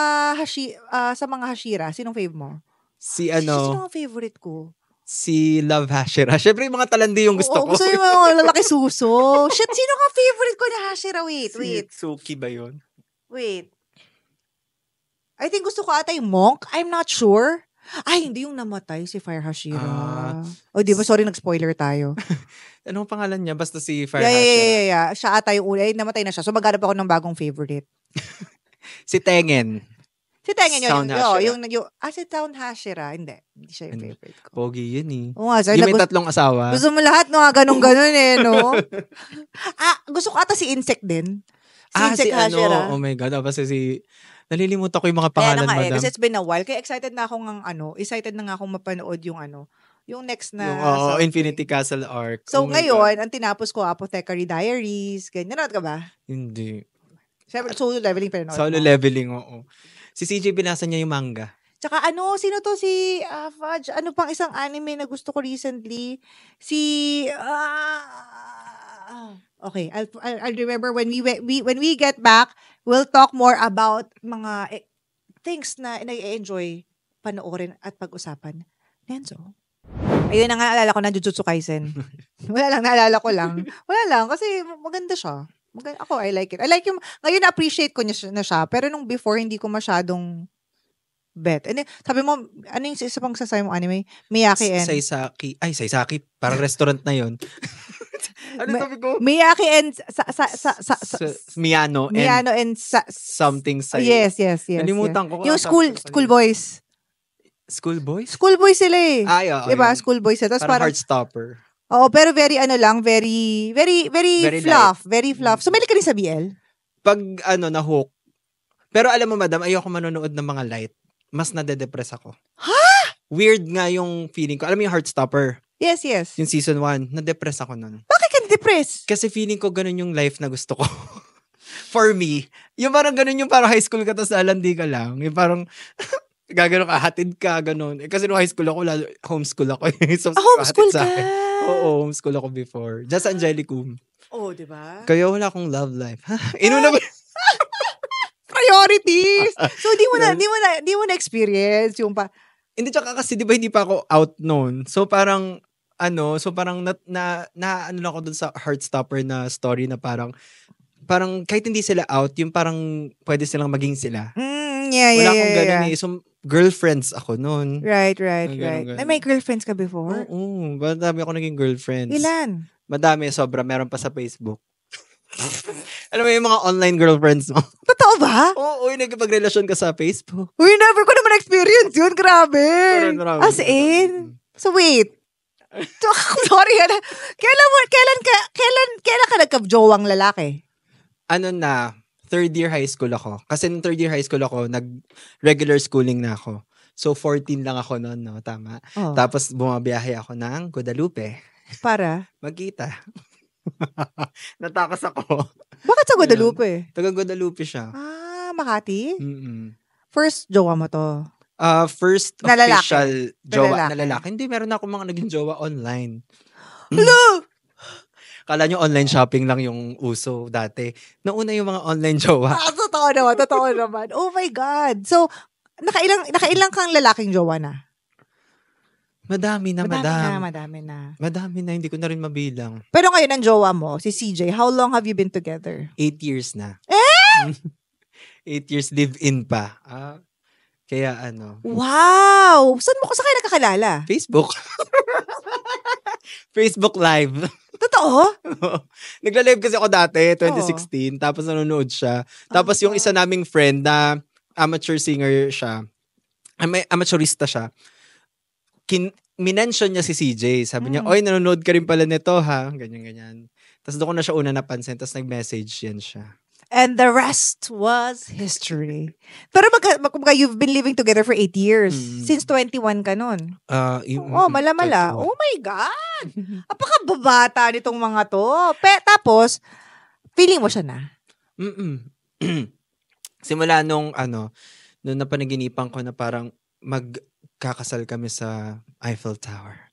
Hashira, sinong fave mo? Si Sino ang favorite ko? Si Love Hashira. Syempre yung mga talandi yung gusto ko. Gusto yung mga lalaki suso. Shit, sino ka favorite ko na Hashira? Wait. Suki ba yun? Wait. I think gusto ko ata yung Monk. I'm not sure. Ay, hindi yung namatay si Fire Hashira. Di ba? Sorry, nag-spoiler tayo. Anong pangalan niya? Basta si Fire Hashira. Yeah. Siya ata yung una. Namatay na siya. So, maghanap ako ng bagong favorite. Si Tengen. Si Tengen Sound Hashira. Si Sound Hashira. Hindi siya yung favorite ko. Pogi yun eh. Oo nga, Yung may tatlong asawa. Gusto mo lahat, no? Ganun-ganun no? Gusto ko ata si Insect din. Si Insect Hashira. Oh my God. Tapos nalilimutan ko yung mga pangalan, madam. Kasi it's been a while. Kaya excited na akong mapanood yung yung next na Yung Infinity Castle arc. So ngayon, ang tinapos ko, Apothecary Diaries. Ganyan, nanood ka ba? Hindi. Siyempre, Solo Leveling pinanood Solo Leveling, oo. Si CJ, binasa niya yung manga. Tsaka sino to si Fudge? Ano pang isang anime na gusto ko recently? Okay, I'll remember when we get back, we'll talk more about mga things na na-enjoy panoorin at pag-usapan. Nenzo. Ayun na nga, naalala ko na Jujutsu Kaisen. Naalala ko lang. Wala lang, kasi maganda siya. Ako, I like it. I like yung, ngayon na-appreciate ko na siya, pero nung before, hindi ko masyadong bet. And then, sabi mo, ano yung isa pang sasabi mo anime? Miyaki and... Saisaki. Parang restaurant na yun. Ano sabi ko? Miyaki and... Miyano and something say. Yes. Nalimutan ko. Yung school boys. School boys? School boys sila eh. Ay, oo. Diba? School boys sila. Parang Heartstopper. Oo, pero very fluff. Very fluff. So, may ka rin sa BL? Pag na-hook. Pero alam mo, madam, ayoko manonood ng mga light. Mas nade-depress ako. Ha? Weird nga yung feeling ko. Alam mo yung Heartstopper? Yes. Yung season 1, na-depress ako nun. Bakit ka na-depress? Kasi feeling ko ganun yung life na gusto ko. For me. Yung parang ganun yung parang high school ka tapos lalandi ka lang. Yung parang... gagano ka, hatid ka, ganun. Kasi nung high school ako, homeschool ako. So, homeschool ka? Oo, homeschool ako before. Just Angelicum. Oo, diba? Kaya wala akong love life. Inuna ba? Priorities! So, di mo na experience yung pa... Hindi, tsaka kasi di ba hindi pa ako out noon. So, parang, na lang ako dun sa Heartstopper na story na parang kahit hindi sila out, yung parang pwede silang maging sila. Wala akong ganun eh. So, girlfriends ako noon. Right. May girlfriends ka before? Oo. Madami ako naging girlfriends. Ilan? Madami, sobra. Meron pa sa Facebook. Alam mo yung mga online girlfriends mo? Totoo ba? Oo, yung nagkipagrelasyon ka sa Facebook. Uy, never ko naman experience yun. Grabe. Marami. As in? So, wait. Sorry. Kailan ka nagka-jowang lalaki? Third year high school ako. Kasi nung third year high school ako, nag-regular schooling na ako. So, 14 lang ako noon, no? Tama. Oh. Tapos, bumabiyahe ako ng Guadalupe. Para? Magkita. Natakas ako. Bakit sa Guadalupe? Taga Guadalupe siya. Makati? Mm-mm. First jowa mo to? First na official jowa na lalaki. Hindi, meron na akong mga naging jowa online. Hello! Kala nyo online shopping lang yung uso dati. Nauna yung mga online jowa. Totoo naman. Oh my God. So, nakailang kang lalaking jowa na? Madami na. Madami na. Hindi ko na rin mabilang. Pero ngayon ang jowa mo, si CJ, how long have you been together? 8 years na. 8 years live-in pa. Kaya Wow! Saan kayo nagkakalala? Facebook. Facebook Live. Totoo? Nagla-live kasi ako dati, 2016. Tapos nanonood siya. Tapos yung isa naming friend na amateur singer siya, amateurista siya, minention niya si CJ. Sabi niya, oy, nanonood ka rin pala nito, ha? Ganyan. Tapos doon ko na siya una napansin. Tapos nag-message yan siya. And the rest was history. Pero you've been living together for 8 years. Since 21 ka nun. Mala. Oh my God! Apakababata nitong mga to. Tapos, feeling mo siya na? Simula nung napanaginipan ko na parang magkakasal kami sa Eiffel Tower.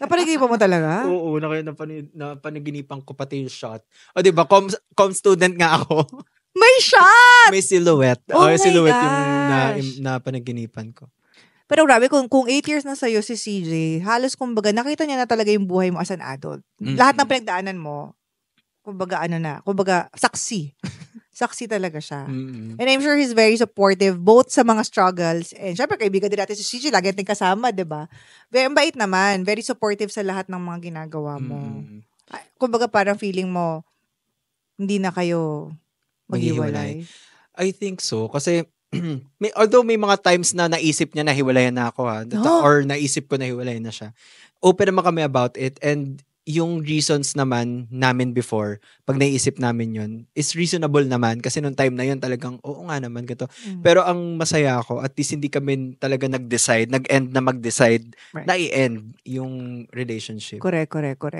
Napanaginipan mo talaga? Oo, napanaginipan ko pati yung shot. O diba, com student nga ako. May shot! May silhouette. Oh my silhouette gosh. yung napanaginipan ko. Pero grabe, kung 8 years na sa'yo si CJ, halos kumbaga, nakita niya na talaga yung buhay mo as an adult. Lahat ng pinagdaanan mo, kumbaga saksi. Saksi talaga siya. And I'm sure he's very supportive both sa mga struggles and syempre kaibigan din natin si CJ, lagi natin kasama, 'di ba? Very bait naman, very supportive sa lahat ng mga ginagawa mo. Kumbaga parang feeling mo hindi na kayo maghiwalay. I think so kasi although may mga times na naisip niya na hiwalayan na ako or naisip ko na hiwalayan na siya. Open naman kami about it and yung reasons naman namin before, pag naisip namin yun, is reasonable naman. Kasi nung time na yun talagang, oo nga naman, ganito. Pero ang masaya ako, at least hindi kami talaga nag-end na mag-decide na i-end yung relationship. Correct.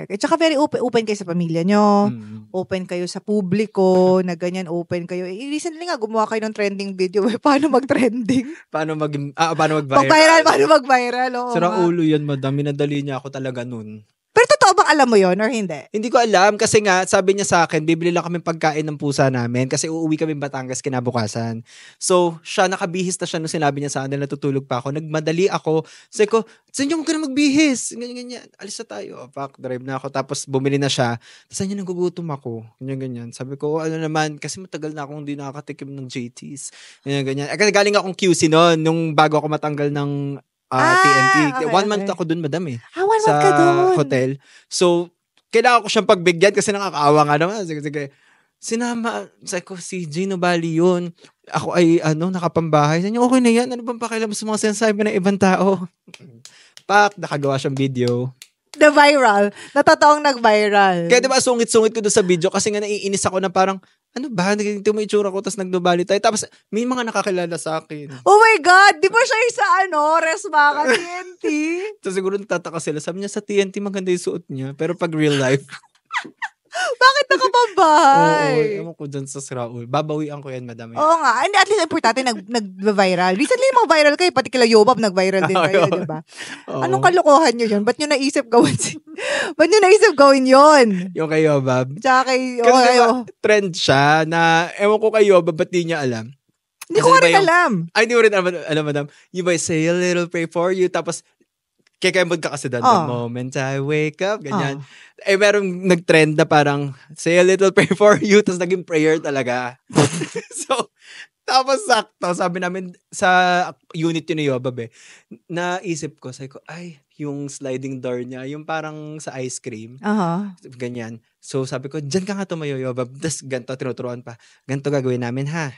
At saka very open kayo sa pamilya nyo, open kayo sa publiko, na ganyan, open kayo. Recently nga, gumawa kayo ng trending video. Paano mag-trending? Paano mag-viral? Paano mag-viral? Sira ulo yan, madam. Minadali niya ako talaga nun. Pero totoo bang alam mo yon or hindi? Hindi ko alam kasi nga sabi niya sa akin, bibili lang kami pagkain ng pusa namin kasi uuwi kami Batangas kinabukasan. So, nakabihis na siya nung sinabi niya sa akin, natutulog pa ako. Nagmadali ako. Sabi ko, saan niyo ka na magbihis? Ganyan. Alis na tayo. Drive na ako. Tapos bumili na siya. Tapos saan niya nagugutom ako? Ganyan. Sabi ko, ano naman, kasi matagal na akong hindi nakakatikim ng JTs. Ganyan. Kasi galing akong QC noon, nung bago ako matanggal ng TNT. 1 month ako dun, madam 1 month ka dun? Sa hotel. So, kailangan ko siyang pagbigyan kasi nakakaawa nga naman. Sige. Sinama, sabi ko, si Gino Bali yun. Ako ay, nakapambahay. Sabi niya, okay na yan. Ano bang pakialam sa mga sinasabi ng ibang tao? Nakagawa siyang video. The viral. Natataong nag-viral. Kaya diba, sungit-sungit ko doon sa video kasi nga naiinis ako na parang, ano ba? Nagiging may itsura ko, tapos nagdubali tayo. Tapos, may mga nakakilala sa akin. Oh my God! Di ba siya yung sa Resmaka TNT? So, siguro natataka sila. Sabi niya, sa TNT maganda yung suot niya. Pero pag real life... Bakit nakapambahay? Oo, ewan ko dyan sa Sraul. Babawian ko yan, madami. Oo nga. And at least, importante, nag-viral. Recently, mag-viral kayo. Pati kila Yobab, nag-viral din kayo, di ba? Anong kalokohan nyo yun? Ba't nyo naisip gawin yun? Yung kay Yobab. Tsaka kay... Kasi trend siya na, ewan ko kay Yobab, ba't di niya alam? Hindi ko rin alam. Ay, hindi mo rin alam, madam. You might say a little pray for you, tapos kikembod ka kasi doon. The moment I wake up, ganyan. Merong nag-trend na parang, say a little prayer for you, tapos naging prayer talaga. So, tapos sakto, sabi namin sa unit yun ni Yobab naisip ko, sabi ko, yung sliding door niya, yung parang sa ice cream. Ganyan. So, sabi ko, dyan ka nga tumayo, Yobab. Tapos, ganito, tinuturuan pa. Ganito gagawin namin, ha?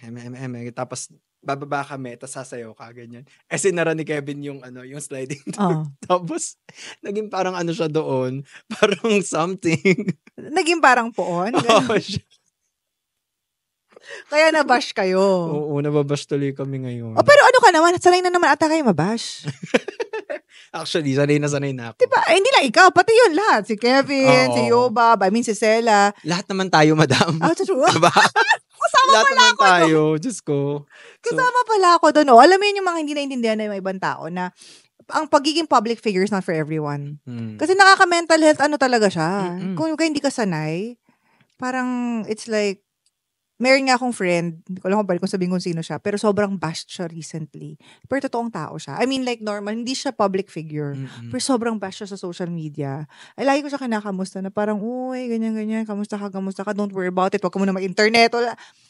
Tapos, bababa kami, tapos sasayaw ka, ganyan. Sinara ni Kevin yung sliding door. Tapos, naging parang siya doon, parang something. Naging parang poon? Kaya nabash kayo. Oo, nababash tuloy kami ngayon. Pero ano ka naman, sanay na naman ata kayo mabash. Actually, sanay na ako. Diba? Hindi lang ikaw, pati yun lahat. Si Kevin, si Yobab, si Sela. Lahat naman tayo, madam. True. Diba? Kasama lahat pala ako tayo. Diyos ko. Kasama pala ako doon. Alam mo yun yung mga hindi naintindihan na yung ibang tao na ang pagiging public figure is not for everyone. Kasi nakaka-mental health, talaga siya. Kung hindi ka sanay, parang it's like, meron nga akong friend, hindi ko alam kung sabihin kung sino siya, pero sobrang bashed siya recently. Pero totoong tao siya. I mean, like normal, hindi siya public figure. Pero sobrang bashed siya sa social media. Ay, lagi ko siya kinakamusta na parang, uy, ganyan, kamusta ka, don't worry about it, wag ka muna mag-internet.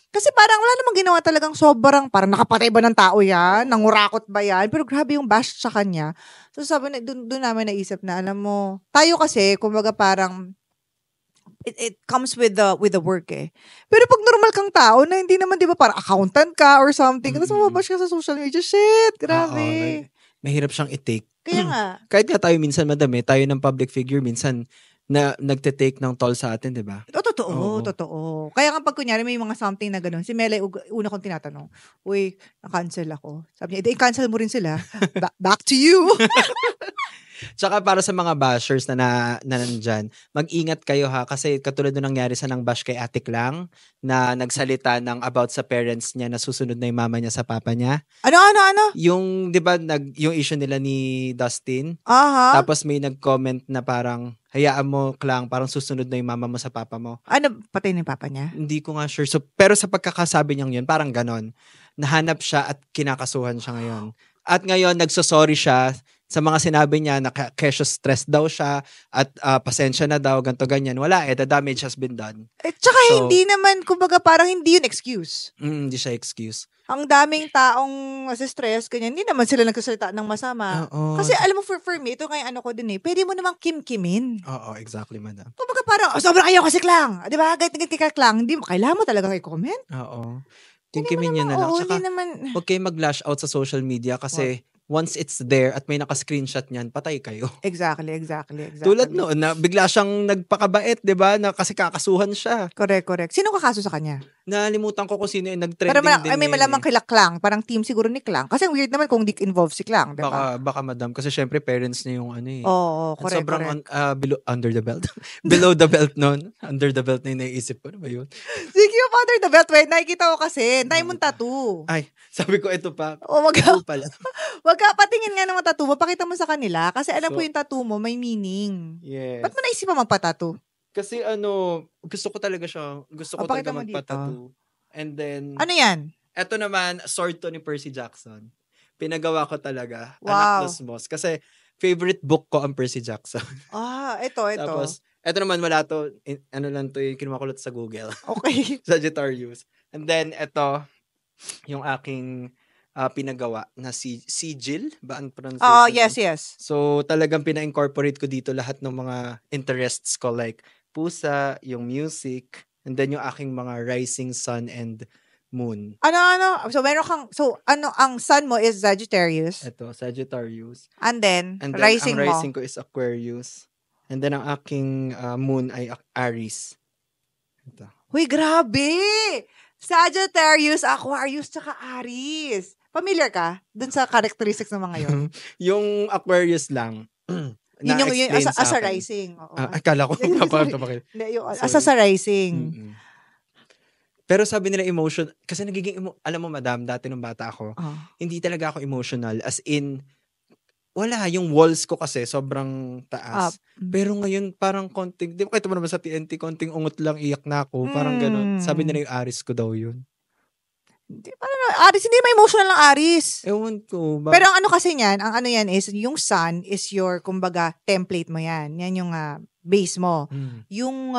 Kasi parang wala namang ginawa talagang sobrang, parang nakapatay ba ng tao yan? Nangurakot ba yan? Pero grabe yung bashed sa kanya. So sabi na, doon namin naisip na, alam mo, tayo kasi, kumbaga parang, it comes with the work Pero pag normal kang tao na hindi naman 'di ba para accountant ka or something, tapos mababash ka sa social media, shit, grabe. Mahirap siyang i-take. Kaya nga. Kahit nga tayo minsan, madam, tayo ng public figure minsan na nagte-take ng toll sa atin, 'di ba? Totoo. Kaya nga pag kunyari may mga something na gano'n, si Mela una kong tinatanong, uy, na-cancel ako. Sabi niya, i-cancel mo rin sila. Back to you. Tsaka para sa mga bashers na nandyan, mag-ingat kayo ha, kasi katulad nung nangyari sa nang bash kay Ate Klang na nagsalita ng about sa parents niya na susunod na yung mama niya sa papa niya. Ano? Yung, di ba, yung issue nila ni Dustin. Tapos may nag-comment na parang, hayaan mo, Klang, parang susunod na yung mama mo sa papa mo. Ano, patay na yung papa niya? Hindi ko nga sure. So, pero sa pagkakasabi niyang yun, parang ganon. Nahanap siya at kinakasuhan siya ngayon. At ngayon, nagsosorry siya sa mga sinabi niya na kesyo stress daw siya at pasensya na daw, ganto ganyan. Wala the damage has been done. Tsaka So, hindi naman, kumbaga parang hindi yun excuse. Hindi siya excuse. Ang daming taong stress, ganyan, hindi naman sila nagsasalita ng masama. Oo. Kasi alam mo, for me, ito kaya ano ko din pwede mo namang kim-kimin. Oo, exactly, madam. Kumbaga parang, sobrang ayaw kasi klang. Di ba? Gait ka klang. Hindi mo, kailangan mo talagang i-comment. Oo. Kimkimin niya na lang. Oo, Tsaka, hindi naman. huwag kayo mag-lash out sa social media kasi once it's there at may naka-screenshot niyan, patay kayo. Exactly. Tulad noon na bigla siyang nagpakabait, 'di ba? Na kasi kakasuhan siya. Correct. Sino kakaso sa kanya? Nalimutan ko kung sino yung nag-trending Pero din. may malamang kila Klang. Parang team siguro ni Klang. Kasi weird naman kung di involved si Klang, di ba? Baka madam. Kasi syempre parents niya yung ano eh. Oo, At correct. sobrang below, under the belt. Below the belt nun. Under the belt na yung naiisip ko. Ano ba yun? Sige, yung under the belt, wait, nakikita ko kasi. Tayo mong tattoo. Ay, sabi ko ito pa. Ito pala. Wag ka patingin nga ng mga tattoo mo. Pakita mo sa kanila. Kasi alam So, ko yung tattoo mo, may meaning. Yes. Ba't mo naisipan magpa-tattoo? Kasi gusto ko talaga pakita talaga mo magpa-tattoo. And then, Ano yan? eto naman, sword to ni Percy Jackson. Pinagawa ko talaga. Wow. Anak ng Moss. Kasi, favorite book ko ang Percy Jackson. Ito. Tapos, eto naman, wala to. Ano lang to, kinumakulot sa Google. Okay. Sagittarius. And then, eto, yung aking pinagawa na sigil ba ang pronunciation? Yes. So, talagang pina-incorporate ko dito lahat ng mga interests ko. Like, pusa, yung music, and then yung aking mga rising sun and moon. Ano? So, ang sun mo is Sagittarius. Ito, Sagittarius. And then And then, rising ang mo. rising ko is Aquarius. And then, ang aking moon ay Aries. Ito. Huy, grabe! Sagittarius, Aquarius, tsaka Aries. Familiar ka dun sa characteristics ng mga yun? Yung Aquarius lang. Yun yung na-explain as a akin. rising. Oo. Akala ko napakapakil. Hindi, yung as a rising. Pero sabi nila emotion, kasi nagiging, alam mo madam, dati nung bata ako, Oh. hindi talaga ako emotional. As in, wala, yung walls ko kasi sobrang taas. Pero ngayon, parang konting, di ba kahit mo naman sa TNT, konting ungot lang, iyak na ako. Parang ganun. Sabi nila yung Aris ko daw yun. Aris, hindi may emotional ng Aris. Ewan ko. Pero ang ano kasi niyan, ang ano yan is, yung sun is your, kumbaga, template mo yan. Yan yung base mo. Yung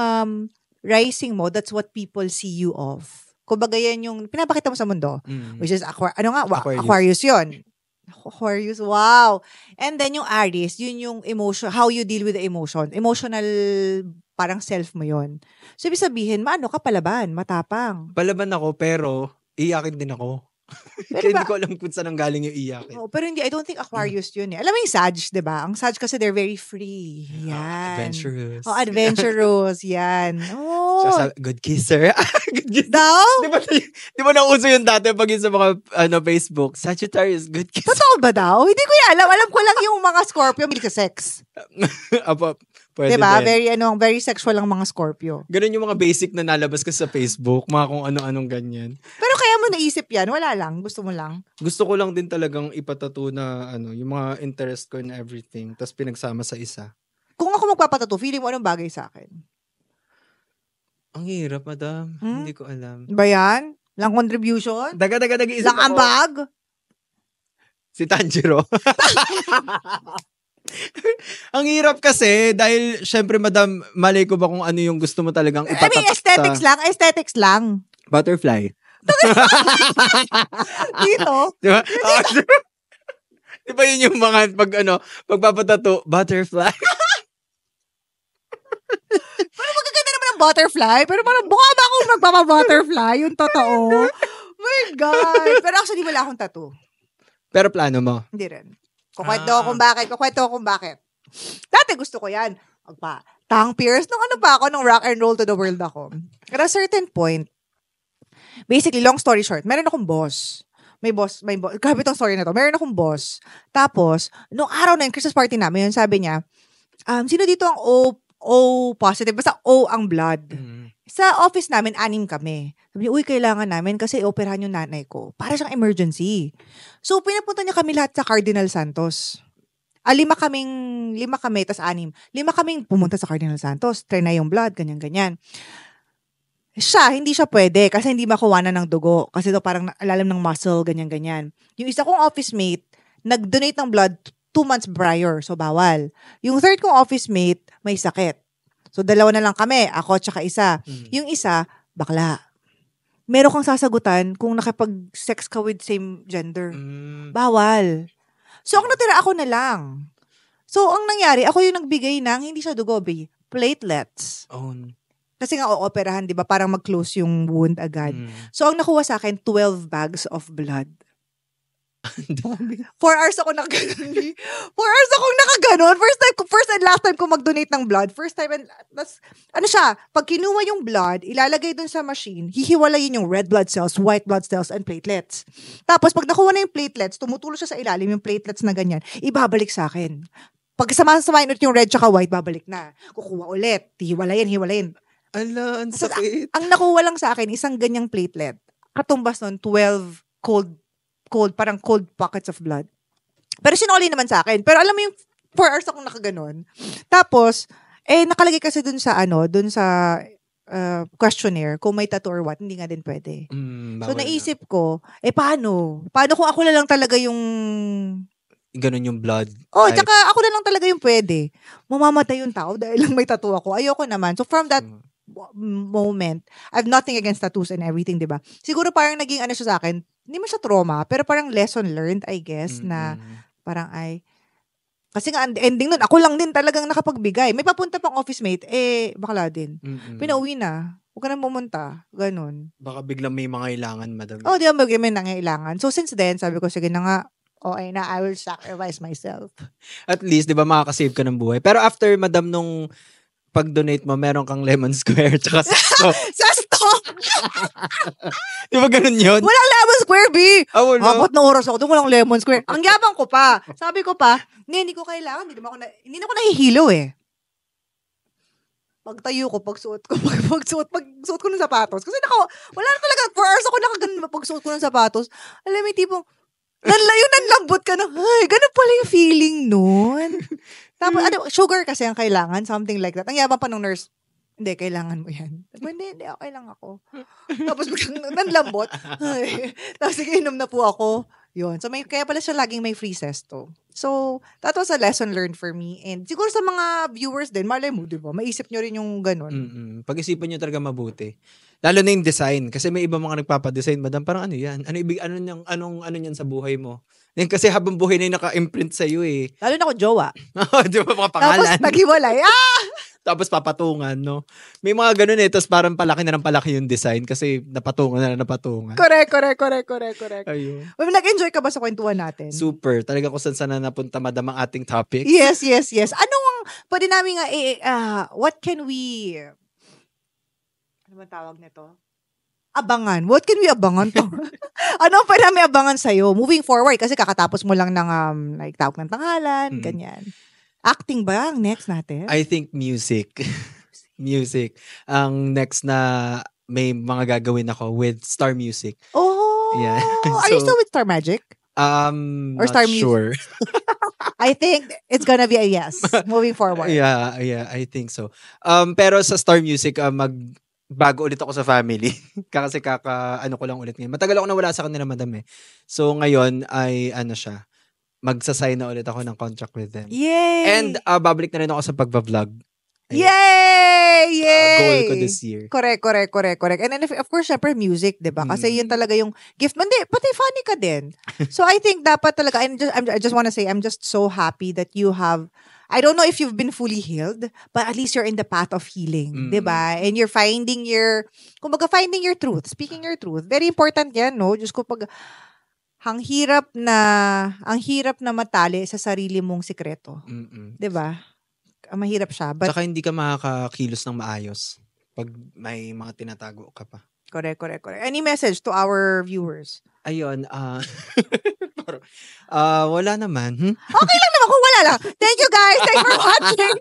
rising mo, that's what people see you of. Kumbaga yan yung pinapakita mo sa mundo. Which is, Aquarius yun. Aquarius, wow. And then yung Aries, yun yung emotion, how you deal with the emotion. Emotional, parang self mo yun. So, ibig sabihin, maano ka palaban, matapang. Palaban ako, pero iyakin din ako. Kaya hindi ko alam kung saan ang galing yung iyakin. Oh, pero hindi, I don't think Aquarius yun eh. Alam mo yung Sag, di ba? Ang Sag kasi they're very free. Yan. Adventurous. Adventurous. Yan. Oh. So, good kisser. Good kisser. Daw? Di ba nauso yun dati pag yun sa mga Facebook? Sagittarius, good kisser. Totoo ba daw? Hindi ko yan alam. Alam ko lang yung mga Scorpio milik sa sex. Apo, pwede diba? din. Very sexual ang mga Scorpio. Ganun yung mga basic na nalabas kasi sa Facebook. Mga kung ano-anong ganyan. Pero kaya mo naisip yan? Wala lang. Gusto mo lang? Gusto ko lang din talagang ipatato na yung mga interest ko and everything. Tapos pinagsama sa isa. Kung ako magpapatato, feeling mo anong bagay sa akin? Ang hirap, madam. Hindi ko alam. Ba yan? Lang contribution? Daga, nag-iisip Lang ako. ambag? Si Tanjiro. Ang hirap kasi dahil syempre madam, malay ko ba kung ano yung gusto mo talagang ipatatak I mean, aesthetics lang. Butterfly. Dito? Diba? Diba yun yung mga pagpapatato, butterfly. Pero magaganda naman ang butterfly. Pero parang mukha ba akong magpapa-butterfly? Yung totoo. My God. Pero actually, wala akong tattoo. Pero plano mo? Hindi rin. Kukwento ko kung bakit. Dati gusto ko yan. Tongue pierce. Nung nung rock and roll to the world ako. At a certain point, basically, long story short, meron akong boss. May boss. Grabe tong story na to. Meron akong boss. Tapos, nung araw na yun, Christmas party namin, yun, sabi niya, sino dito ang O positive? Basta O ang blood. Sa office namin, 6 kami. Sabi niya, kailangan namin kasi operahan yung nanay ko. Para siyang emergency. So, pinapunta niya kami lahat sa Cardinal Santos. 5 kami, tas 6. 5 kaming pumunta sa Cardinal Santos. Try na yung blood, ganyan-ganyan. Hindi siya pwede kasi hindi makuha na ng dugo. Kasi ito parang alalim ng muscle, ganyan-ganyan. Yung isa kong office mate, nag-donate ng blood 2 months prior. So, bawal. Yung third kong office mate, may sakit. So, 2 na lang kami. Ako tsaka isa. Yung isa, bakla. Meron kang sasagutan kung nakipag-sex ka with same gender. Bawal. So, ang natira ako na lang. So, ang nangyari, ako yung nagbigay ng, hindi siya dugo, platelets. Kasi nga, ooperahan, di ba? Parang mag-close yung wound agad. So, ang nakuha sa akin, 12 bags of blood. 4 hours ako nakaganon. 4 hours akong nakaganon. First and last time ko mag-donate ng blood. First time and that's, ano siya, pag kinuha yung blood, ilalagay dun sa machine, hihiwalayin yung red blood cells, white blood cells, and platelets. Tapos, pag nakuha na yung platelets, tumutulo siya sa ilalim, yung platelets na ganyan, ibabalik sa akin. Pag samahin ulit yung red tsaka white, babalik na. Kukuha ulit. Hiwalayin. Ala, ang sakit. Ang nakuha lang sa akin, isang ganyang platelet. Katumbas nun, 12 parang cold pockets of blood. Pero sinoli naman sa akin. Pero alam mo yung 4 hours akong nakaganon. Tapos, nakalagay kasi dun sa questionnaire kung may tattoo or what, hindi nga din pwede. So, naisip ko, paano? Paano kung ako na lang talaga yung ganun yung blood. Tsaka ako na lang talaga yung pwede. Mamamatay yung tao dahil lang may tattoo ako. Ayoko naman. So, from that moment, I have nothing against tattoos and everything, diba? Siguro parang naging siya sa akin, hindi mo siya trauma, pero parang lesson learned, I guess, na parang kasi nga, ending nun, ako lang din talagang nakapagbigay. May papunta pang office mate, bakla din. Pinauwi na. Huwag ka na pumunta. Ganon. Baka biglang may mga ilangan, madam. Di ba may nangailangan. So, since then, sabi ko, sige na nga, I will sacrifice myself. At least, di ba, makakasave ka ng buhay. Pero after, madam, nung pag-donate mo, meron kang lemon square tsaka sasto. Sasto! Di ba ganun yun? Walang lemon square, B! Wala. Apat na oras ako doon, walang lemon square. Ang yabang ko pa. Sabi ko pa, hindi ko kailangan. Hindi na ako nahihilo Pagtayo ko, pagsuot ko ng sapatos. Kasi wala na talaga, 4 hours ako nakaganon pagsuot ko ng sapatos. Alam mo, tipong, nanlambot ka na, ganun pala yung feeling nun. Tapos, sugar kasi ang kailangan, something like that. Ang yabang pa ng nurse, hindi, kailangan mo yan. Hindi, okay lang ako. Tapos, nanlambot. Tapos, sige, inom na po ako. Yun. So, kaya pala siya laging may free sesto. So, that was a lesson learned for me. And siguro sa mga viewers din, malay mo, di ba? Maisip nyo rin yung ganun. Pag-isipan nyo talaga mabuti. Lalo na yung design. Kasi may iba mga nagpapadesign, madam, parang ano yan? Ano yan sa buhay mo? Kasi habang buhay na yung naka-imprint sa'yo Lalo na kung jowa. Di ba mga pangalan? Tapos naghiwalay. Tapos papatungan, no? May mga ganun Tapos parang palaki na ng palaki yung design kasi napatungan. Correct. Ayun. Nag-enjoy ka ba sa kwentuhan natin? Super. Talaga kung saan na napunta, madam, ang ating topic. Yes. Pwede namin what can we, ano ba tawag nito? Abangan. What can we abangan to? Ano pa namin abangan sa'yo? Moving forward, kasi kakatapos mo lang ng like tawag ng tanghalan, ganyan. Acting ba ang next natin? I think music. Music. Ang next na may mga gagawin ako with Star Music. Yeah. Are you still with Star Magic? Or Star not sure. I think it's gonna be a yes moving forward. Yeah, I think so. Pero sa Star Music, bago ulit ako sa family. Kasi ko lang ulit ngayon. Matagal ako nawala sa kanila, madam So ngayon ay magsasign na ulit ako ng contract with them. Yay! And babalik na rin ako sa pagba-vlog. Yay! Goal ko this year. Correct. And then of course, syempre music, 'di ba? Kasi yun talaga yung gift. Hindi, pati funny ka din. So I think dapat talaga, I just want to say, I'm just so happy that you have, I don't know if you've been fully healed, but at least you're in the path of healing, 'di ba? And you're finding your truth, speaking your truth. Very important 'yan, no? Diyos ko, ang hirap na matali sa sarili mong sikreto. 'Di ba? Mahirap siya. But saka hindi ka makakakilos ng maayos pag may mga tinatago ka pa. Correct. Any message to our viewers? Ayun, wala naman. Okay lang naman kung wala lang. Thank you guys. Thanks for watching.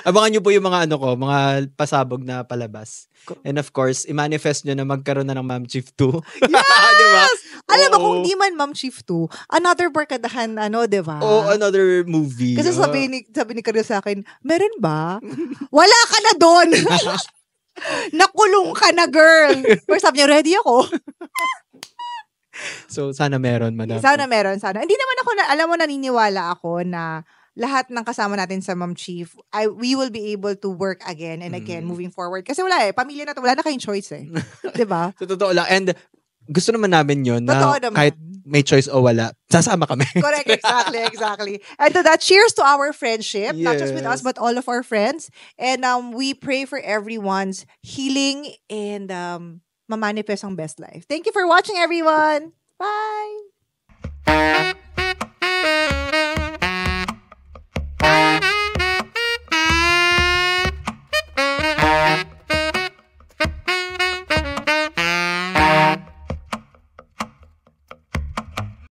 Abangan nyo po yung mga mga pasabog na palabas. And of course, i-manifest nyo na magkaroon na ng Ma'am Chief 2. Yes! Diba? Alam mo, kung di man Ma'am Chief 2, another barkadahan, diba? Another movie. Kasi sabi ni Karyo sa akin, meron ba? Wala ka na doon! Nakulong ka na, girl! Pero sabi niya, ready ako. So, sana meron, madam. Sana meron, sana. Hindi naman ako, alam mo, naniniwala ako na lahat ng kasama natin sa Ma'am Chief, we will be able to work again and again moving forward. Kasi wala pamilya na to, wala na kayong choice eh. Diba? So, totoo lang. And gusto naman namin yun na Totoo naman. kahit may choice o wala, sasama kami. Correct, exactly. And to that, cheers to our friendship, not just with us, but all of our friends. And we pray for everyone's healing and mamanifest ang best life. Thank you for watching, everyone. Bye!